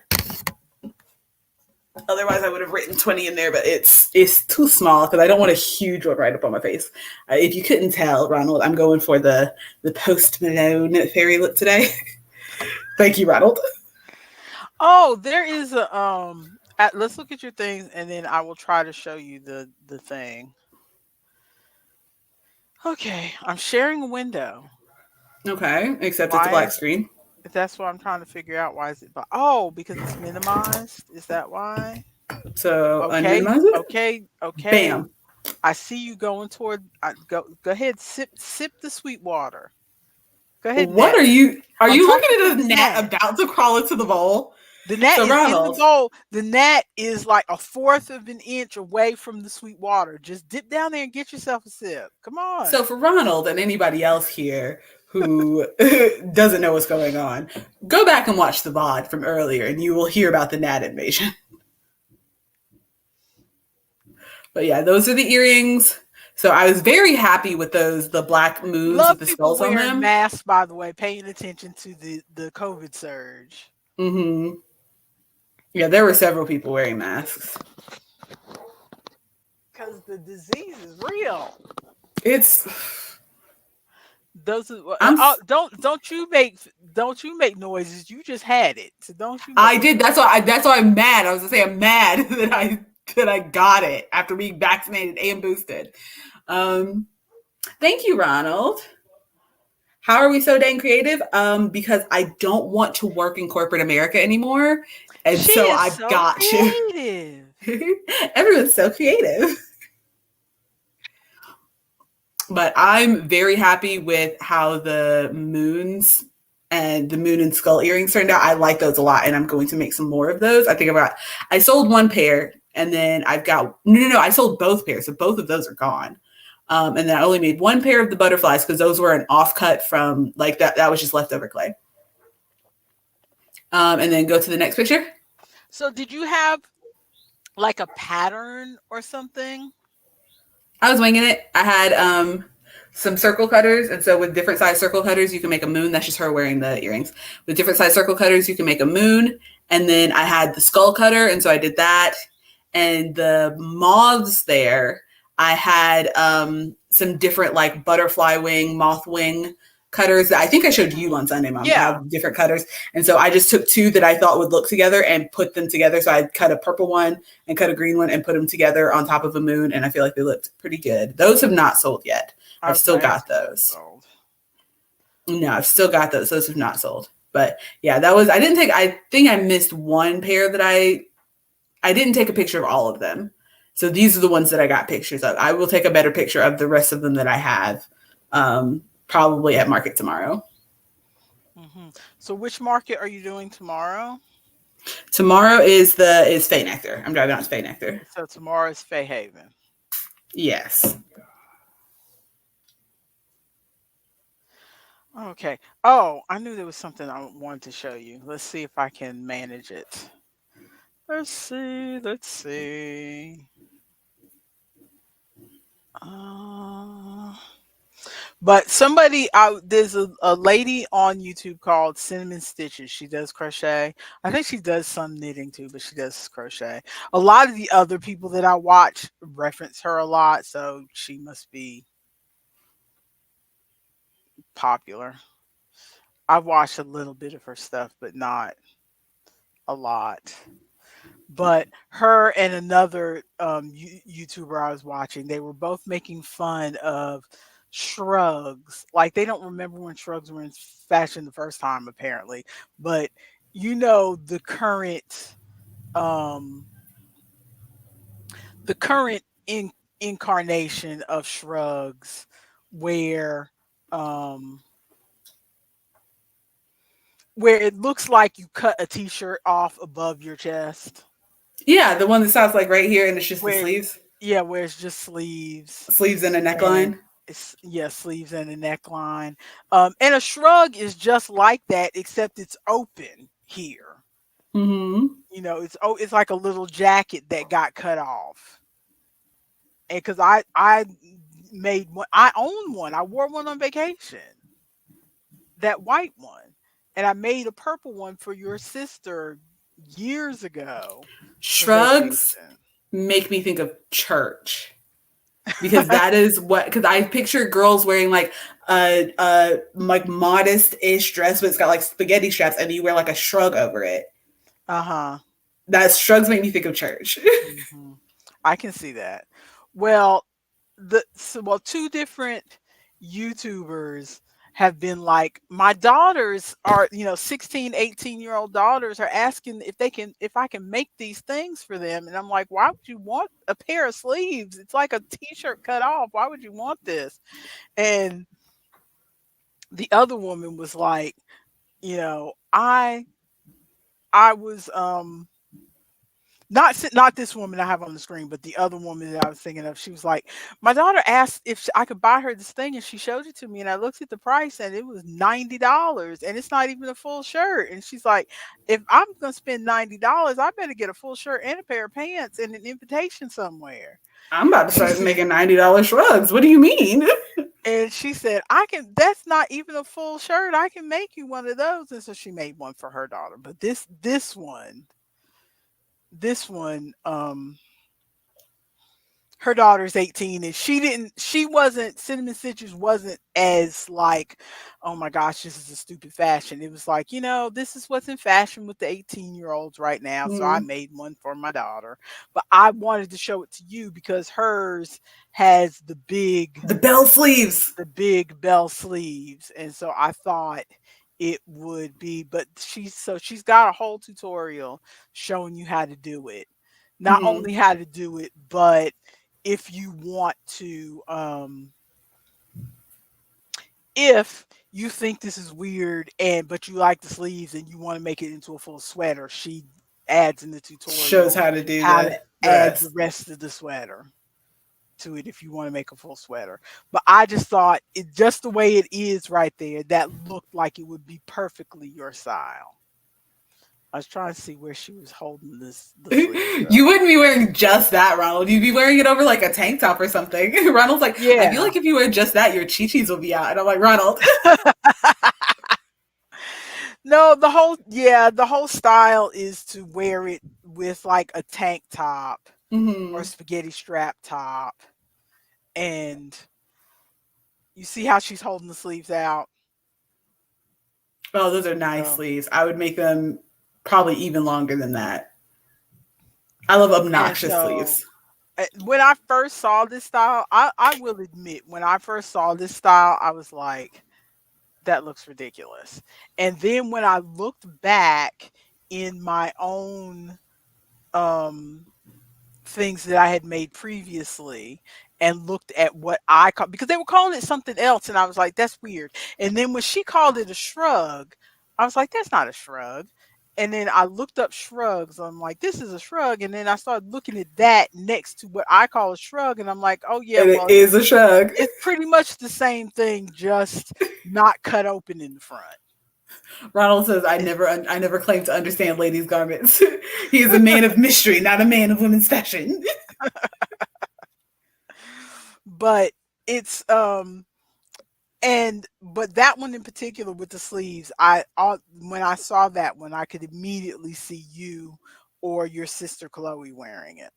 Otherwise, I would have written 20 in there, but it's too small because I don't want a huge one right up on my face. If you couldn't tell, Ronald, I'm going for the Post Malone fairy look today. Thank you, Ronald. Oh, there is a let's look at your things, and then I will try to show you the thing. Okay, I'm sharing a window. Okay, except it's a Why black is screen. that's what I'm trying to figure out. Why is it? But oh, because it's minimized. Is that why? So Okay, unminimize it. okay, okay. Bam. I see you going toward. Go ahead. Sip the sweet water. Go ahead, What Nat. are you? Are I'm you talking looking to at the a gnat gnat. about to crawl into the bowl? The gnat So is in the Ronald. bowl. The gnat is like a fourth of an inch away from the sweet water. Just dip down there and get yourself a sip. Come on. So for Ronald and anybody else here who doesn't know what's going on, go back and watch the VOD from earlier, and you will hear about the gnat invasion. But yeah, those are the earrings. So I was very happy with those, the black moons Love with the people skulls on wearing them. masks, by the way, paying attention to the COVID surge. Mm-hmm. Yeah, there were several people wearing masks. Because the disease is real. It's Those are, I'm don't you make noises. You just had it, so don't you I make did. noises. That's why I'm mad. I was gonna say I'm mad that I got it after being vaccinated and boosted. Um, Thank you, Ronald. How are we so dang creative? Because I don't want to work in corporate America anymore, and She so is I've so got to. creative. Everyone's so creative. But I'm very happy with how the moons and the moon and skull earrings turned out. I like those a lot, and I'm going to make some more of those. I sold one pair, and then I've got no. I sold both pairs, so both of those are gone. And then I only made one pair of the butterflies because those were an offcut from like that. That was just leftover clay. And then go to the next picture. So, did you have like a pattern or something? I was winging it. I had some circle cutters, and so with different size circle cutters, you can make a moon. That's just her wearing the earrings. With different size circle cutters, you can make a moon. And then I had the skull cutter, and so I did that. And the moths there, I had some different like butterfly wing, moth wing cutters that I think I showed you on Sunday, Mom, Yeah, how different cutters. And so I just took two that I thought would look together and put them together. So I cut a purple one and cut a green one and put them together on top of a moon. And I feel like they looked pretty good. Those have not sold yet. I I've was still gonna got ask if those those. sold. No, I've still got those. Those have not sold. But yeah, I think I missed one pair that I didn't take a picture of all of them. So these are the ones that I got pictures of. I will take a better picture of the rest of them that I have, probably at market tomorrow. So, which market are you doing tomorrow? Tomorrow is Fay Nectar. I'm driving out to Fay Nectar. So tomorrow is Fairhaven. Yes. Okay. Oh, I knew there was something I wanted to show you. Let's see if I can manage it. Let's see. Let's see. Uh, but there's a lady on YouTube called Cinnamon Stitches. She does crochet. I think she does some knitting too, but she does crochet. A lot of the other people that I watch reference her a lot, so she must be popular. I've watched a little bit of her stuff, but not a lot. But her and another YouTuber I was watching, they were both making fun of shrugs. Like they don't remember when shrugs were in fashion the first time, apparently. But the um, current incarnation of shrugs, where um, it looks like you cut a t-shirt off above your chest. Yeah, the one that sounds like right here, and it's just the Where sleeves, Yeah, where it's just sleeves sleeves and a and neckline. it's yeah, sleeves and a neckline. And a shrug is just like that, except it's open here. Mm-hmm. It's like a little jacket that got cut off. And because I made one, I own one. I wore one on vacation, that white one, and I made a purple one for your sister years ago for Shrugs vacation. make me think of church. Because that is what, because I picture girls wearing like a like modest-ish dress, but it's got like spaghetti straps, and you wear like a shrug over it. Uh huh. That shrugs make me think of church. Mhm. I can see that. Well, well, two different YouTubers have been like, my daughters are, 16, 18-year-old daughters are asking if I can make these things for them. And I'm like, why would you want a pair of sleeves? It's like a t-shirt cut off. Why would you want this? And the other woman was like, you know, I was not this woman I have on the screen, but the other woman that I was thinking of. She was like, my daughter asked if I could buy her this thing, and she showed it to me, and I looked at the price, and it was $90, and it's not even a full shirt. And she's like, if I'm gonna spend $90, I better get a full shirt and a pair of pants and an invitation somewhere. I'm about to start making $90 shrugs. What do you mean? And she said, I can, that's not even a full shirt. I can make you one of those. And so she made one for her daughter. But this one, her daughter's 18, and she wasn't, Cinnamon Stitches wasn't as like, oh my gosh, this is a stupid fashion. It was like, this is what's in fashion with the 18-year-olds right now. So I Mm. made one for my daughter. But I wanted to show it to you because hers has The bell sleeves. the big bell sleeves. And so I thought it would be, but she's got a whole tutorial showing you how to do it. Not Mm-hmm. only how to do it, but if you want to, if you think this is weird but you like the sleeves and you want to make it into a full sweater, she adds in the Shows tutorial how to do how to the add the rest. rest of the sweater to it if you want to make a full sweater. But I just thought it, just the way it is right there, that looked like it would be perfectly your style. I was trying to see where she was holding the sleeves You up. wouldn't be wearing just that, Ronald. You'd be wearing it over like a tank top or something. Ronald's like, I feel Yeah. like if you wear just that, your chi-chis will be out. And I'm like, Ronald. No, the whole style is to wear it with like a tank top or Mm-hmm. spaghetti strap top. And you see how she's holding the sleeves out? Oh, those are nice So, sleeves. I would make them probably even longer than that. I love and obnoxious so sleeves. when I first saw this style, I will admit, when I first saw this style, I was like, that looks ridiculous. And then when I looked back in my own um things that I had made previously and looked at what I call, because they were calling it something else, and I was like, that's weird. And then when she called it a shrug, I was like, that's not a shrug. And then I looked up shrugs. I'm like, this is a shrug. And then I started looking at that next to what I call a shrug, and I'm like, oh yeah, And it well, is a shrug. it's pretty much the same thing, just not cut open in the front. Ronald says, I never claim to understand ladies' garments. He is a man of mystery, not a man of women's fashion. But it's but that one in particular with the sleeves, when I saw that one, I could immediately see you or your sister Chloe wearing it.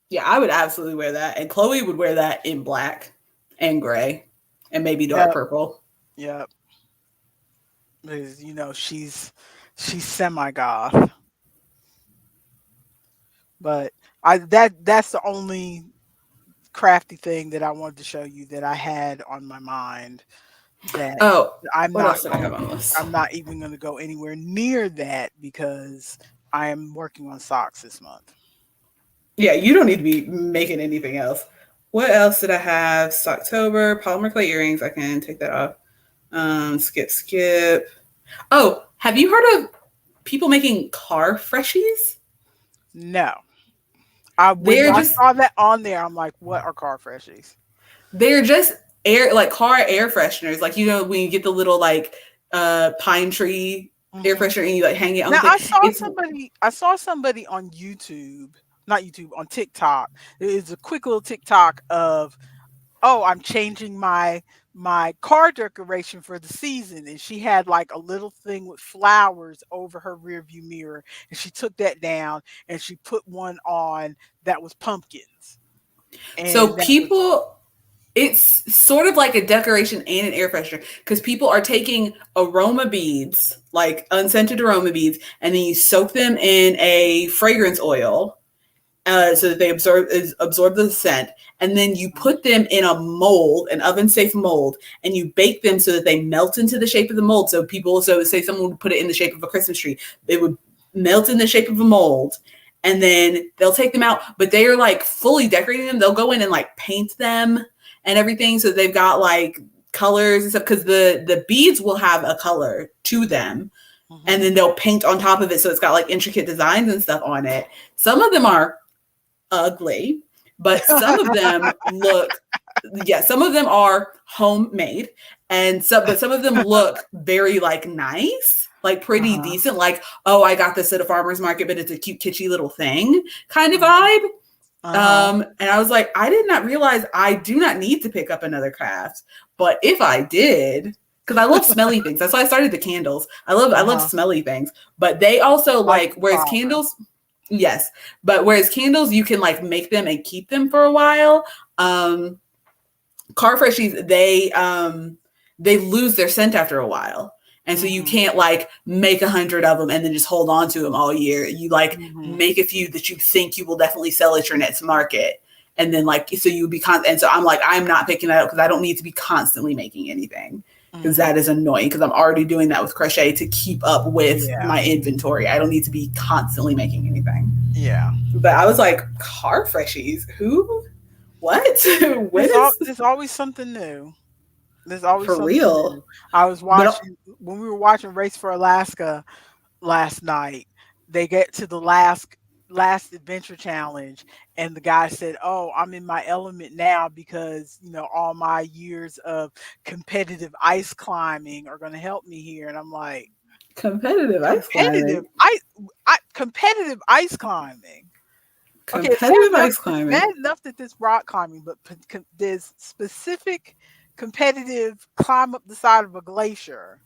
Yeah, I would absolutely wear that. And Chloe would wear that in black and gray and maybe dark Yep, purple. yep. Because she's semi goth, but that's the only crafty thing that I wanted to show you that I had on my mind that Oh, I'm what not else did I have going on the list? I'm not even going to go anywhere near that because I am working on socks this month. Yeah, you don't need to be making anything else. What else did I have? Socktober, polymer clay earrings. I can take that off. Skip. Oh, have you heard of people making car freshies? No. I when They're I just saw that on there, I'm like, what are car freshies? they're just air like car air fresheners. Like you know when you get the little like pine tree air Hmm. freshener and you like hang it on the Now thing. It's I saw somebody on YouTube, not YouTube, on TikTok. It's a quick little TikTok of, oh, I'm changing my car decoration for the season, and she had like a little thing with flowers over her rear view mirror, and she took that down and she put one on that was pumpkins, so and that was people It's sort of like a decoration and an air freshener because people are taking aroma beads, like unscented aroma beads, and then you soak them in a fragrance oil so that they absorb the scent, and then you put them in a mold, an oven safe mold, and you bake them so that they melt into the shape of the mold. So say someone would put it in the shape of a Christmas tree, they would melt in the shape of a mold, and then they'll take them out, but they are like fully decorating them. They'll go in and like paint them and everything, so they've got like colors and stuff because the beads will have a color to them, and Mm-hmm. then they'll paint on top of it so it's got like intricate designs and stuff on it. Some of them are ugly, but some of them look, yeah, some of them are homemade, and but some of them look very like nice, like pretty Uh-huh. decent, like, oh, I got this at a farmer's market, but it's a cute kitschy little thing kind of Uh-huh. vibe. Uh-huh. And I was like, I did not realize I do not need to pick up another craft, but if I did, because I love smelly things, that's why I started the candles. I love Uh-huh. smelly things, but they also Like like, the whereas farmer. candles, yes, but whereas candles you can like make them and keep them for a while. Car freshies, they lose their scent after a while, and so you Mm-hmm. can't like make 100 of them and then just hold on to them all year. You like Mm-hmm. make a few that you think you will definitely sell at your next market, and then like so you would be and so I'm like, I'm not picking that up because I don't need to be constantly making anything, because Mm-hmm. that is annoying, because I'm already doing that with crochet to keep up with Yeah. my inventory. I don't need to be constantly making anything. Yeah. But I was like, car freshies, who, what? When is, There's always something new. There's always for something real? new. I was But watching when we were watching Race for Alaska last night. They get to the last adventure challenge, and the guy said, "Oh, I'm in my element now because all my years of competitive ice climbing are going to help me here." And I'm like, competitive ice competitive climbing. competitive ice climbing. Okay, Competitive ice it's climbing. bad enough that this rock climbing, but there's specific competitive climb up the side of a glacier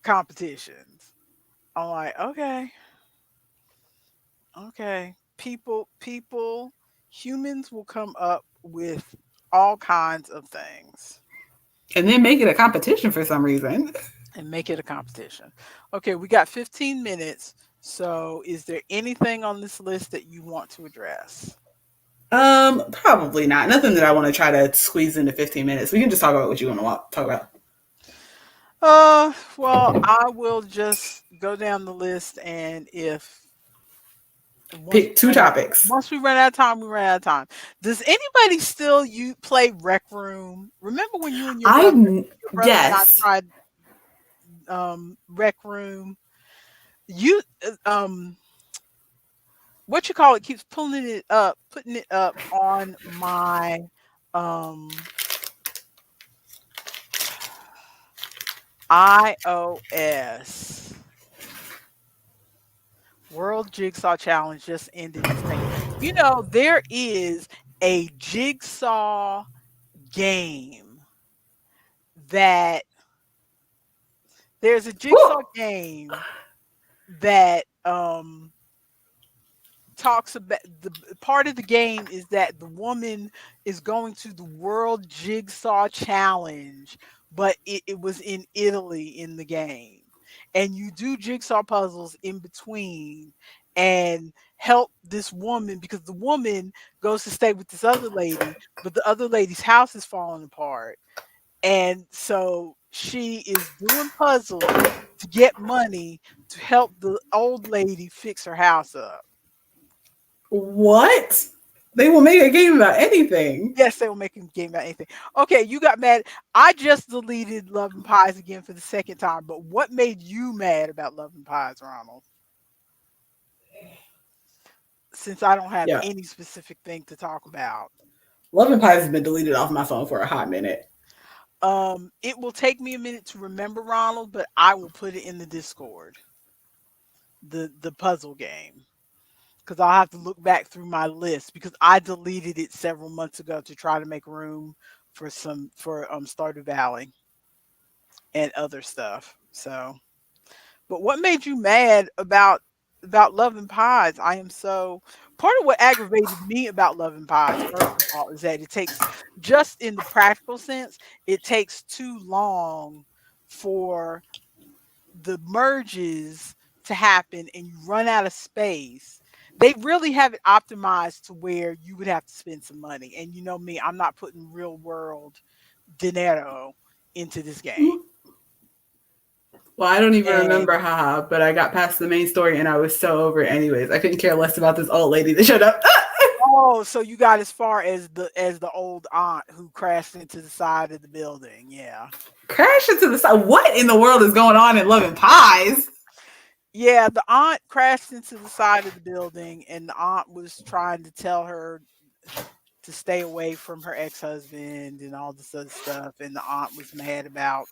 competitions. I'm like, okay, okay. Humans will come up with all kinds of things And then make it a competition for some reason. and make it a competition. Okay, we got 15 minutes. So, is there anything on this list that you want to address? Probably not. Nothing that I want to try to squeeze into 15 minutes. We can just talk about what you want to talk about. Well, I will just go down the list, and if Pick two topics. once we run out of time, we run out of time. Does anybody still you play Rec Room? Remember when you and your brother and I Yes. tried Rec Room? You what you call it keeps putting it up on my um iOS. World Jigsaw Challenge just ended this thing. There is a jigsaw game that there's a Woo! jigsaw game that talks about the part of the game is that the woman is going to the World Jigsaw Challenge, but it was in Italy in the game. And you do jigsaw puzzles in between and help this woman because the woman goes to stay with this other lady, but the other lady's house is falling apart. And so she is doing puzzles to get money to help the old lady fix her house up. What? They will make a game about anything. Yes, they will make a game about anything. Okay, you got mad. I just deleted Love and Pies again for the second time, but what made you mad about Love and Pies, Ronald? Since I don't have Yeah. any specific thing to talk about. Love and Pies has been deleted off my phone for a hot minute. It will take me a minute to remember, Ronald, but I will put it in the Discord. The puzzle game. Because I'll have to look back through my list because I deleted it several months ago to try to make room for Stardew Valley and other stuff. So, but what made you mad about? about loving pies. I am so part of what aggravated me about loving pies, first of all, is that it takes just in the practical sense, it takes too long for the merges to happen and you run out of space. They really have it optimized to where you would have to spend some money. And you know me, I'm not putting real world dinero into this game. Well, I don't even remember, And haha, but I got past the main story and I was so over it anyways. I couldn't care less about this old lady that showed up. oh, so you got as far as the old aunt who crashed into the side of the building. Yeah. Crash into the side. What in the world is going on in Loving Pies? Yeah, the aunt crashed into the side of the building and the aunt was trying to tell her to stay away from her ex-husband and all this other stuff, and the aunt was mad about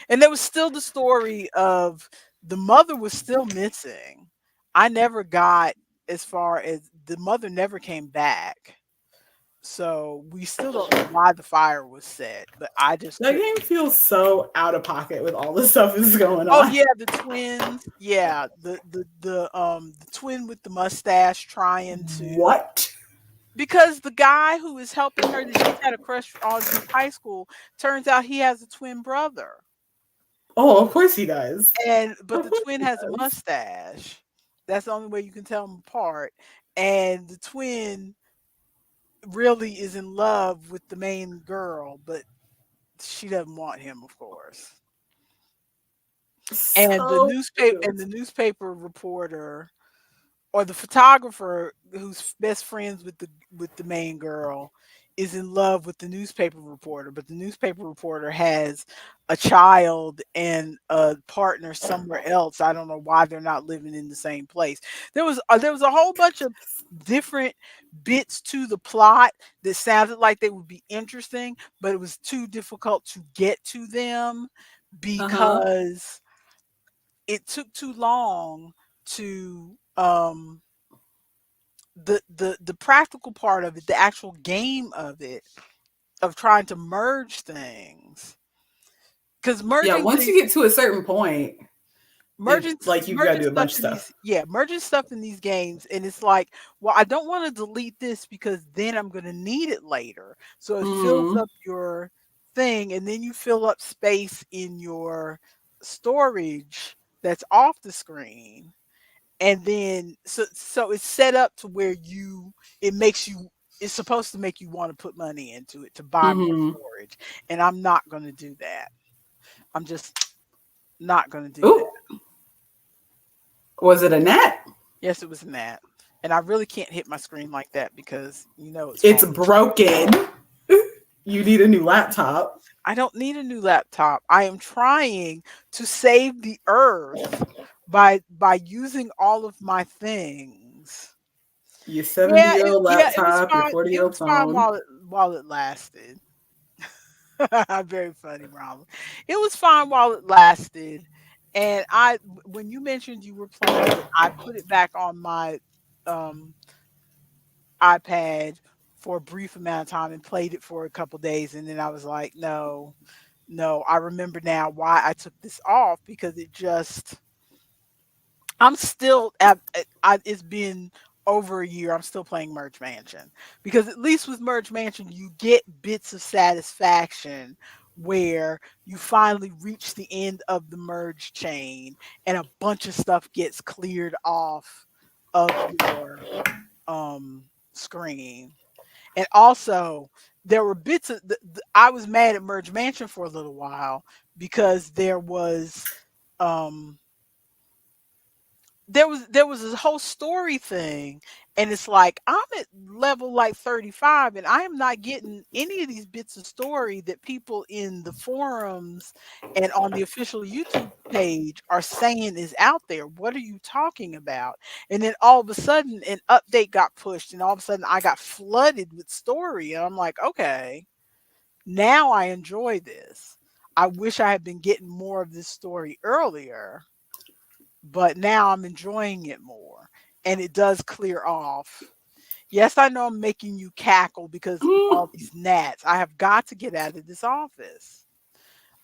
and there was still the story of the mother was still missing. I never got as far as the mother never came back. So we still don't know why the fire was set, but I just That couldn't. game feels so out of pocket with all the stuff that's going Oh on. yeah, the twins. Yeah, the twin with the mustache trying to What? because the guy who is helping her that she's had a crush on since high school turns out he has a twin brother. Oh, of course he does. And but Of the course twin he has a does. mustache. That's the only way you can tell them apart. And the twin really is in love with the main girl, but she doesn't want him, of course. So And cute. the newspaper reporter or the photographer who's best friends with the main girl is in love with the newspaper reporter, but the newspaper reporter has a child and a partner somewhere else. I don't know why they're not living in the same place. There was a whole bunch of different bits to the plot that sounded like they would be interesting, but it was too difficult to get to them Uh huh. because it took too long to the practical part of it, the actual game of it, of trying to merge things. Because Yeah, once you get to a certain point, it like you've got to merging do a stuff bunch of in stuff. these yeah, merging stuff in these games, and it's like, well, I don't want to delete this because then I'm going to need it later. So it fills Mm-hmm. up your thing, and then you fill up space in your storage that's off the screen, and then so it's set up to where it makes you it's supposed to make you want to put money into it to buy more Mm-hmm. storage, and I'm not going to do that. I'm just not going to do that. Ooh, was it a net? Yes, it was in that, and I really can't hit my screen like that because you know it's It's falling. broken. You need a new laptop. I don't need a new laptop. I am trying to save the earth by using all of my things. Your 70-year old Yeah, it was laptop, your fine. 40-year It old was fine phone. while it lasted. Very funny, Ronald. It was fine while it lasted, and when you mentioned you were playing it, I put it back on my um, iPad for a brief amount of time and played it for a couple days, and then I was like, no, no. I remember now why I took this off because it just I'm still it's been over a year. I'm still playing Merge Mansion because at least with Merge Mansion, you get bits of satisfaction where you finally reach the end of the merge chain and a bunch of stuff gets cleared off of your screen. And also, there were bits of I was mad at Merge Mansion for a little while because um there was this whole story thing, and it's like I'm at level like 35 and I am not getting any of these bits of story that people in the forums and on the official YouTube page are saying is out there. What are you talking about? And then all of a sudden an update got pushed and all of a sudden I got flooded with story and I'm like, okay, now I enjoy this. I wish I had been getting more of this story earlier, but now I'm enjoying it more and it does clear off. Yes, I know I'm making you cackle because of Mm, all these gnats. I have got to get out of this office.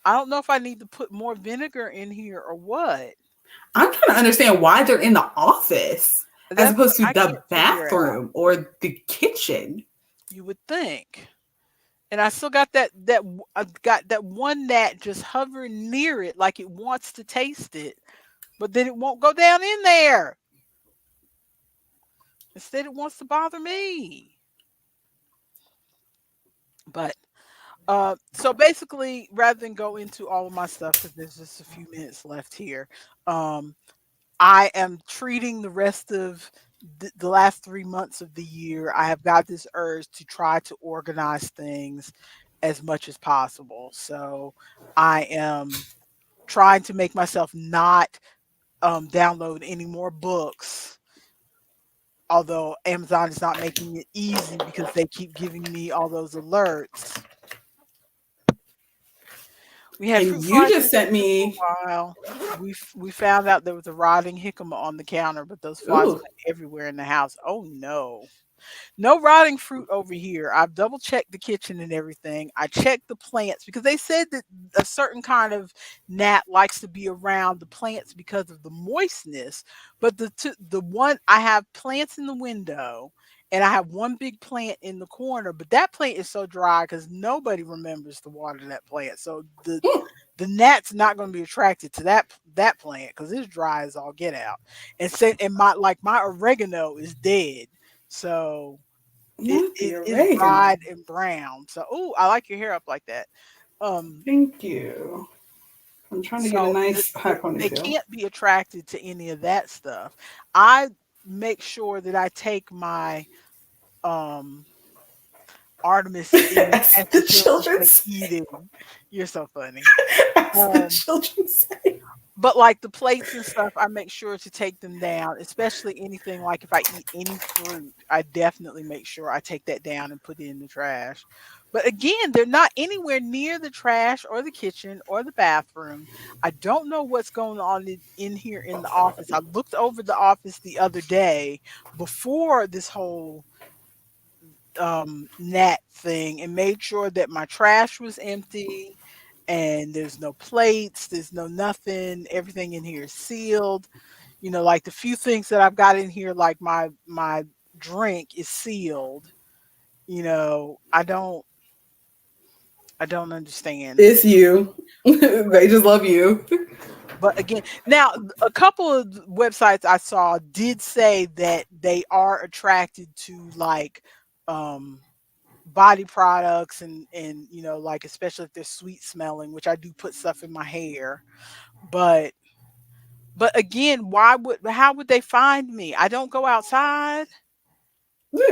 I don't know if I need to put more vinegar in here or what. I'm trying to understand why they're in the office as That's what opposed to I the can't figure out. bathroom or the kitchen. You would think. And I still got I've got that one gnat just hovering near it like it wants to taste it, but then it won't go down in there. Instead, it wants to bother me. But so basically, rather than go into all of my stuff, because there's just a few minutes left here, um, I am treating the rest of the last 3 months of the year. I have got this urge to try to organize things as much as possible. So I am trying to make myself not download any more books. Although Amazon is not making it easy because they keep giving me all those alerts. We had And fruit you flies just in sent here for me, a while. We found out there was a rotting jicama on the counter, but those flies ooh, went everywhere in the house. Oh no. No rotting fruit over here. I've double checked the kitchen and everything. I checked the plants because they said that a certain kind of gnat likes to be around the plants because of the moistness. But the one I have plants in the window and I have one big plant in the corner, but that plant is so dry because nobody remembers to water that plant. So the gnat's not going to be attracted to that plant because it's dry as all get out. And said and my oregano is dead. So not it the is oregano. dried and brown. So, oh, I like your hair up like that. Um, Thank you. I'm trying to get a so nice high they ponytail. can't be attracted to any of that stuff. I make sure that I take my um Artemis in As as the the children children say, say. eating. You're so funny. As the Um, children say. But, like, the plates and stuff, I make sure to take them down, especially anything like if I eat any fruit, I definitely make sure I take that down and put it in the trash. But again, they're not anywhere near the trash or the kitchen or the bathroom. I don't know what's going on in here in the office. I looked over the office the other day before this whole gnat thing and made sure that my trash was empty and there's no plates, there's no nothing, everything in here is sealed. You know, like the few things that I've got in here, like my drink is sealed. You know, I don't understand. It's you. They just love you. But again, now a couple of websites I saw did say that they are attracted to like um body products and you know like especially if they're sweet smelling, which I do put stuff in my hair. But again, why would how would they find me? I don't go outside.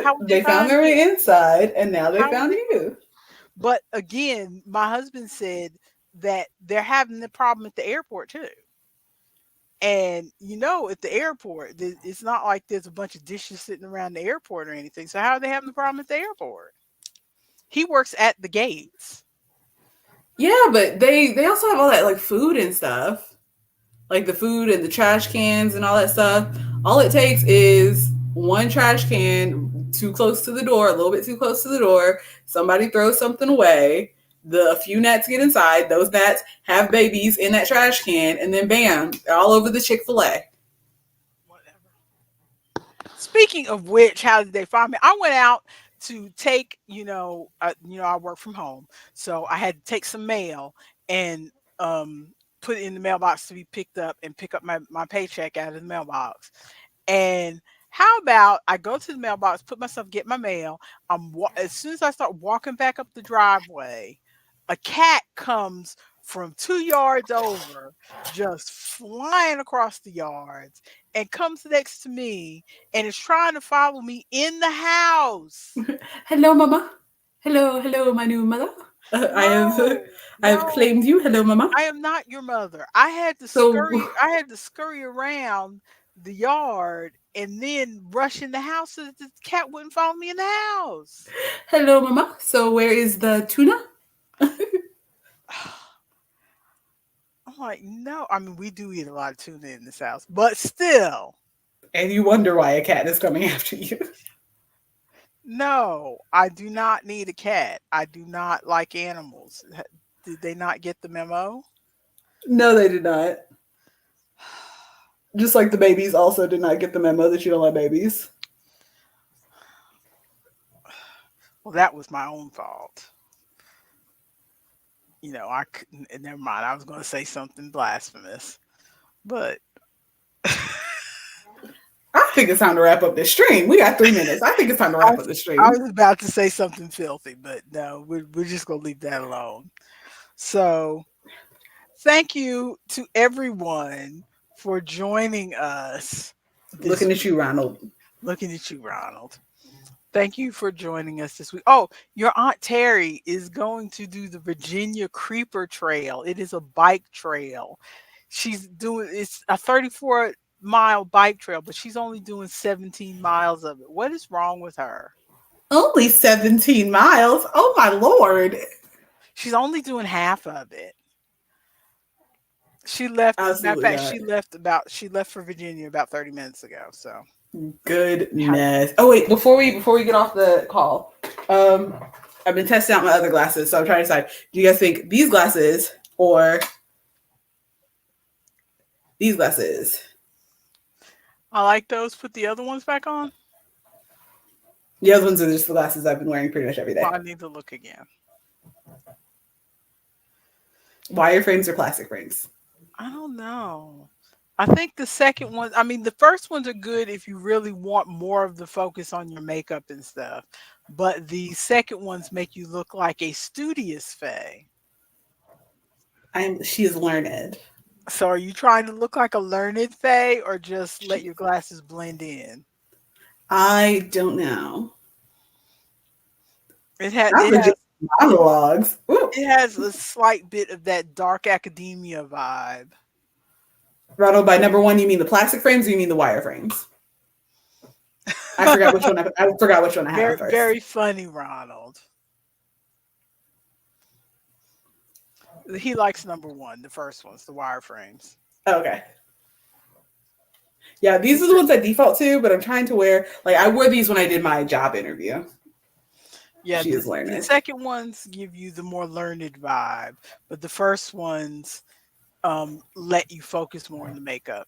How would they They found find their me? way inside, and now they How would found they you. But again, my husband said that they're having the problem at the airport too. And you know, at the airport, it's not like there's a bunch of dishes sitting around the airport or anything. So how are they having the problem at the airport? He works at the gates. Yeah, but they also have all that like food and stuff, like the food and the trash cans and all that stuff. All it takes is one trash can too close to the door, a little bit too close to the door. Somebody throws something away. The a few gnats get inside. Those gnats have babies in that trash can, and then bam, they're all over the Chick-fil-A. Whatever. Speaking of which, how did they find me? I went out to take, I work from home, so I had to take some mail and put it in the mailbox to be picked up and pick up my paycheck out of the mailbox. And how about I go to the mailbox, put myself, get my mail. As soon as I start walking back up the driveway, a cat comes from 2 yards over, just flying across the yards, and comes next to me and is trying to follow me in the house. Hello, mama. Hello, hello, my new mother. I have No, I have claimed no, you. Hello, mama. I am not your mother. So, I had to scurry around the yard and then rush in the house so that the cat wouldn't follow me in the house. hello, mama. So, where is the tuna? I'm like, no. I mean, we do eat a lot of tuna in this house, but still, And you wonder why a cat is coming after you. no, I do not need a cat. I do not like animals. Did they not get the memo? No, they did not. Just like the babies also did not get the memo that you don't like babies. Well, that was my own fault. I couldn't. Never mind. I was going to say something blasphemous, but I think it's time to wrap up this stream. We got 3 minutes. I think it's time to I wrap was, up this I stream. was about to say something filthy, but no, we're just going to leave that alone. So, thank you to everyone for joining us this Looking at you, week. Ronald. Looking at you, Ronald. Thank you for joining us this week. Oh, your Aunt Terry is going to do the Virginia Creeper Trail. It is a bike trail. It's a 34-mile bike trail, but she's only doing 17 miles of it. What is wrong with her? Only 17 miles. Oh my lord. She's only doing half of it. She left, matter of Absolutely fact, not. she left for Virginia about 30 minutes ago. So Goodness. Oh wait, before we get off the call, I've been testing out my other glasses, so I'm trying to decide. Do you guys think these glasses or these glasses? I like those. Put the other ones back on. The other ones are just the glasses I've been wearing pretty much every day. Well, I need to look again. Wire frames or plastic frames? I don't know. I think the second one, I mean, the first ones are good if you really want more of the focus on your makeup and stuff. But the second ones make you look like a studious fae. She is learned. So are you trying to look like a learned fae or just let your glasses blend in? I don't know. It has Not it legit has monologues. Ooh. it has a slight bit of that dark academia vibe. Ronald, by number one, you mean the plastic frames or you mean the wire frames? I forgot which one. I forgot which one I had Very, on first. very funny, Ronald. He likes number one, the first ones, the wireframes. Oh, okay. Yeah, these are the ones I default to, but I'm trying to wear. Like I wore these when I did my job interview. Yeah, She is the learned. second ones give you the more learned vibe, but the first ones let you focus more on the makeup.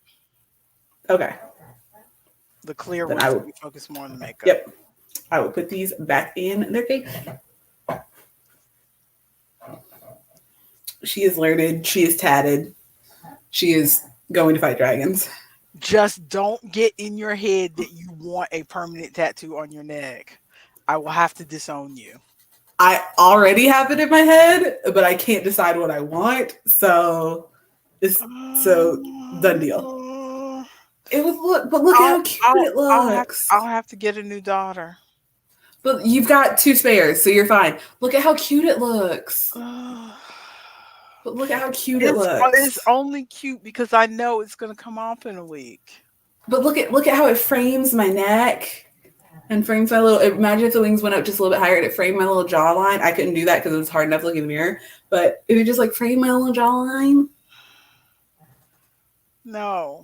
Okay. The clear Then I ones let will. you focus more on the makeup. Yep. I will put these back in their case. She is learned. She is tatted. She is going to fight dragons. Just don't get in your head that you want a permanent tattoo on your neck. I will have to disown you. I already have it in my head, but I can't decide what I want. So it's done deal. It was but look at how cute it looks. I'll have to get a new daughter. But you've got 2 spares, so you're fine. Look at how cute it looks. But look at how cute it It's looks. only cute because I know it's gonna come off in a week. But look at how it frames my neck and frames my little. Imagine if the wings went up just a little bit higher and it framed my little jawline. I couldn't do that because it was hard enough to look in the mirror. But it would just like frame my little jawline. No,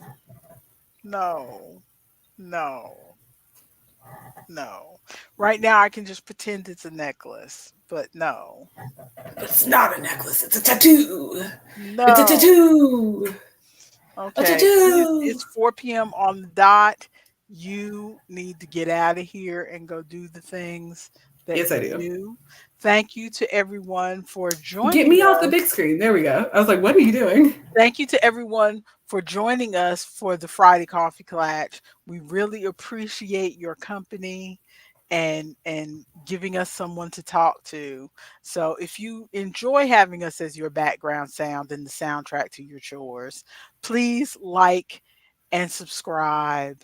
no, no, no. Right now, I can just pretend it's a necklace, but no, But it's not a necklace. It's a tattoo. It's a no. tattoo. A Okay, tattoo. it's 4 p.m. on the dot. You need to get out of here and go do the things that Yes, I you do. do. Thank you to everyone for Get joining me off the us. big screen. There we go. I was like, what are you doing? Thank you to everyone for joining us for the Friday Coffee Klatsch. We really appreciate your company and giving us someone to talk to. So if you enjoy having us as your background sound and the soundtrack to your chores, please like and subscribe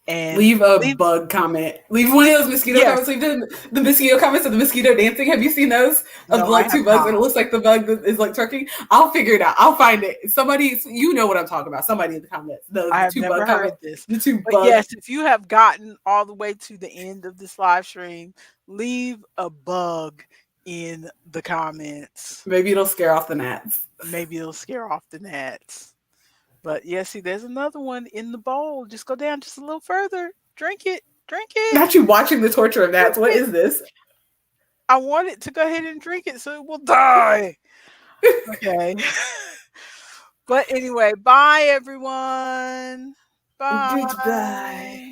and Leave a leave bug comment. Leave one of those mosquito yes. comments. Leave the mosquito comments of the mosquito dancing. Have you seen those? Of No, I like have 2 bugs not. and it looks like the bug that is like turkey. I'll figure it out. I'll find it. Somebody, you know what I'm talking about. Somebody in the comments. I The have 2 never bug comment. heard this. The 2 But bug. yes, if you have gotten all the way to the end of this live stream, leave a bug in the comments. Maybe it'll scare off the gnats. Maybe it'll scare off the gnats. But yeah, see, there's another one in the bowl. Just go down just a little further. Drink it. Drink it. Not you watching the torture of gnats. Drink What it. is this? I want it to go ahead and drink it so it will die. Okay. But anyway, bye everyone. Goodbye. Bye.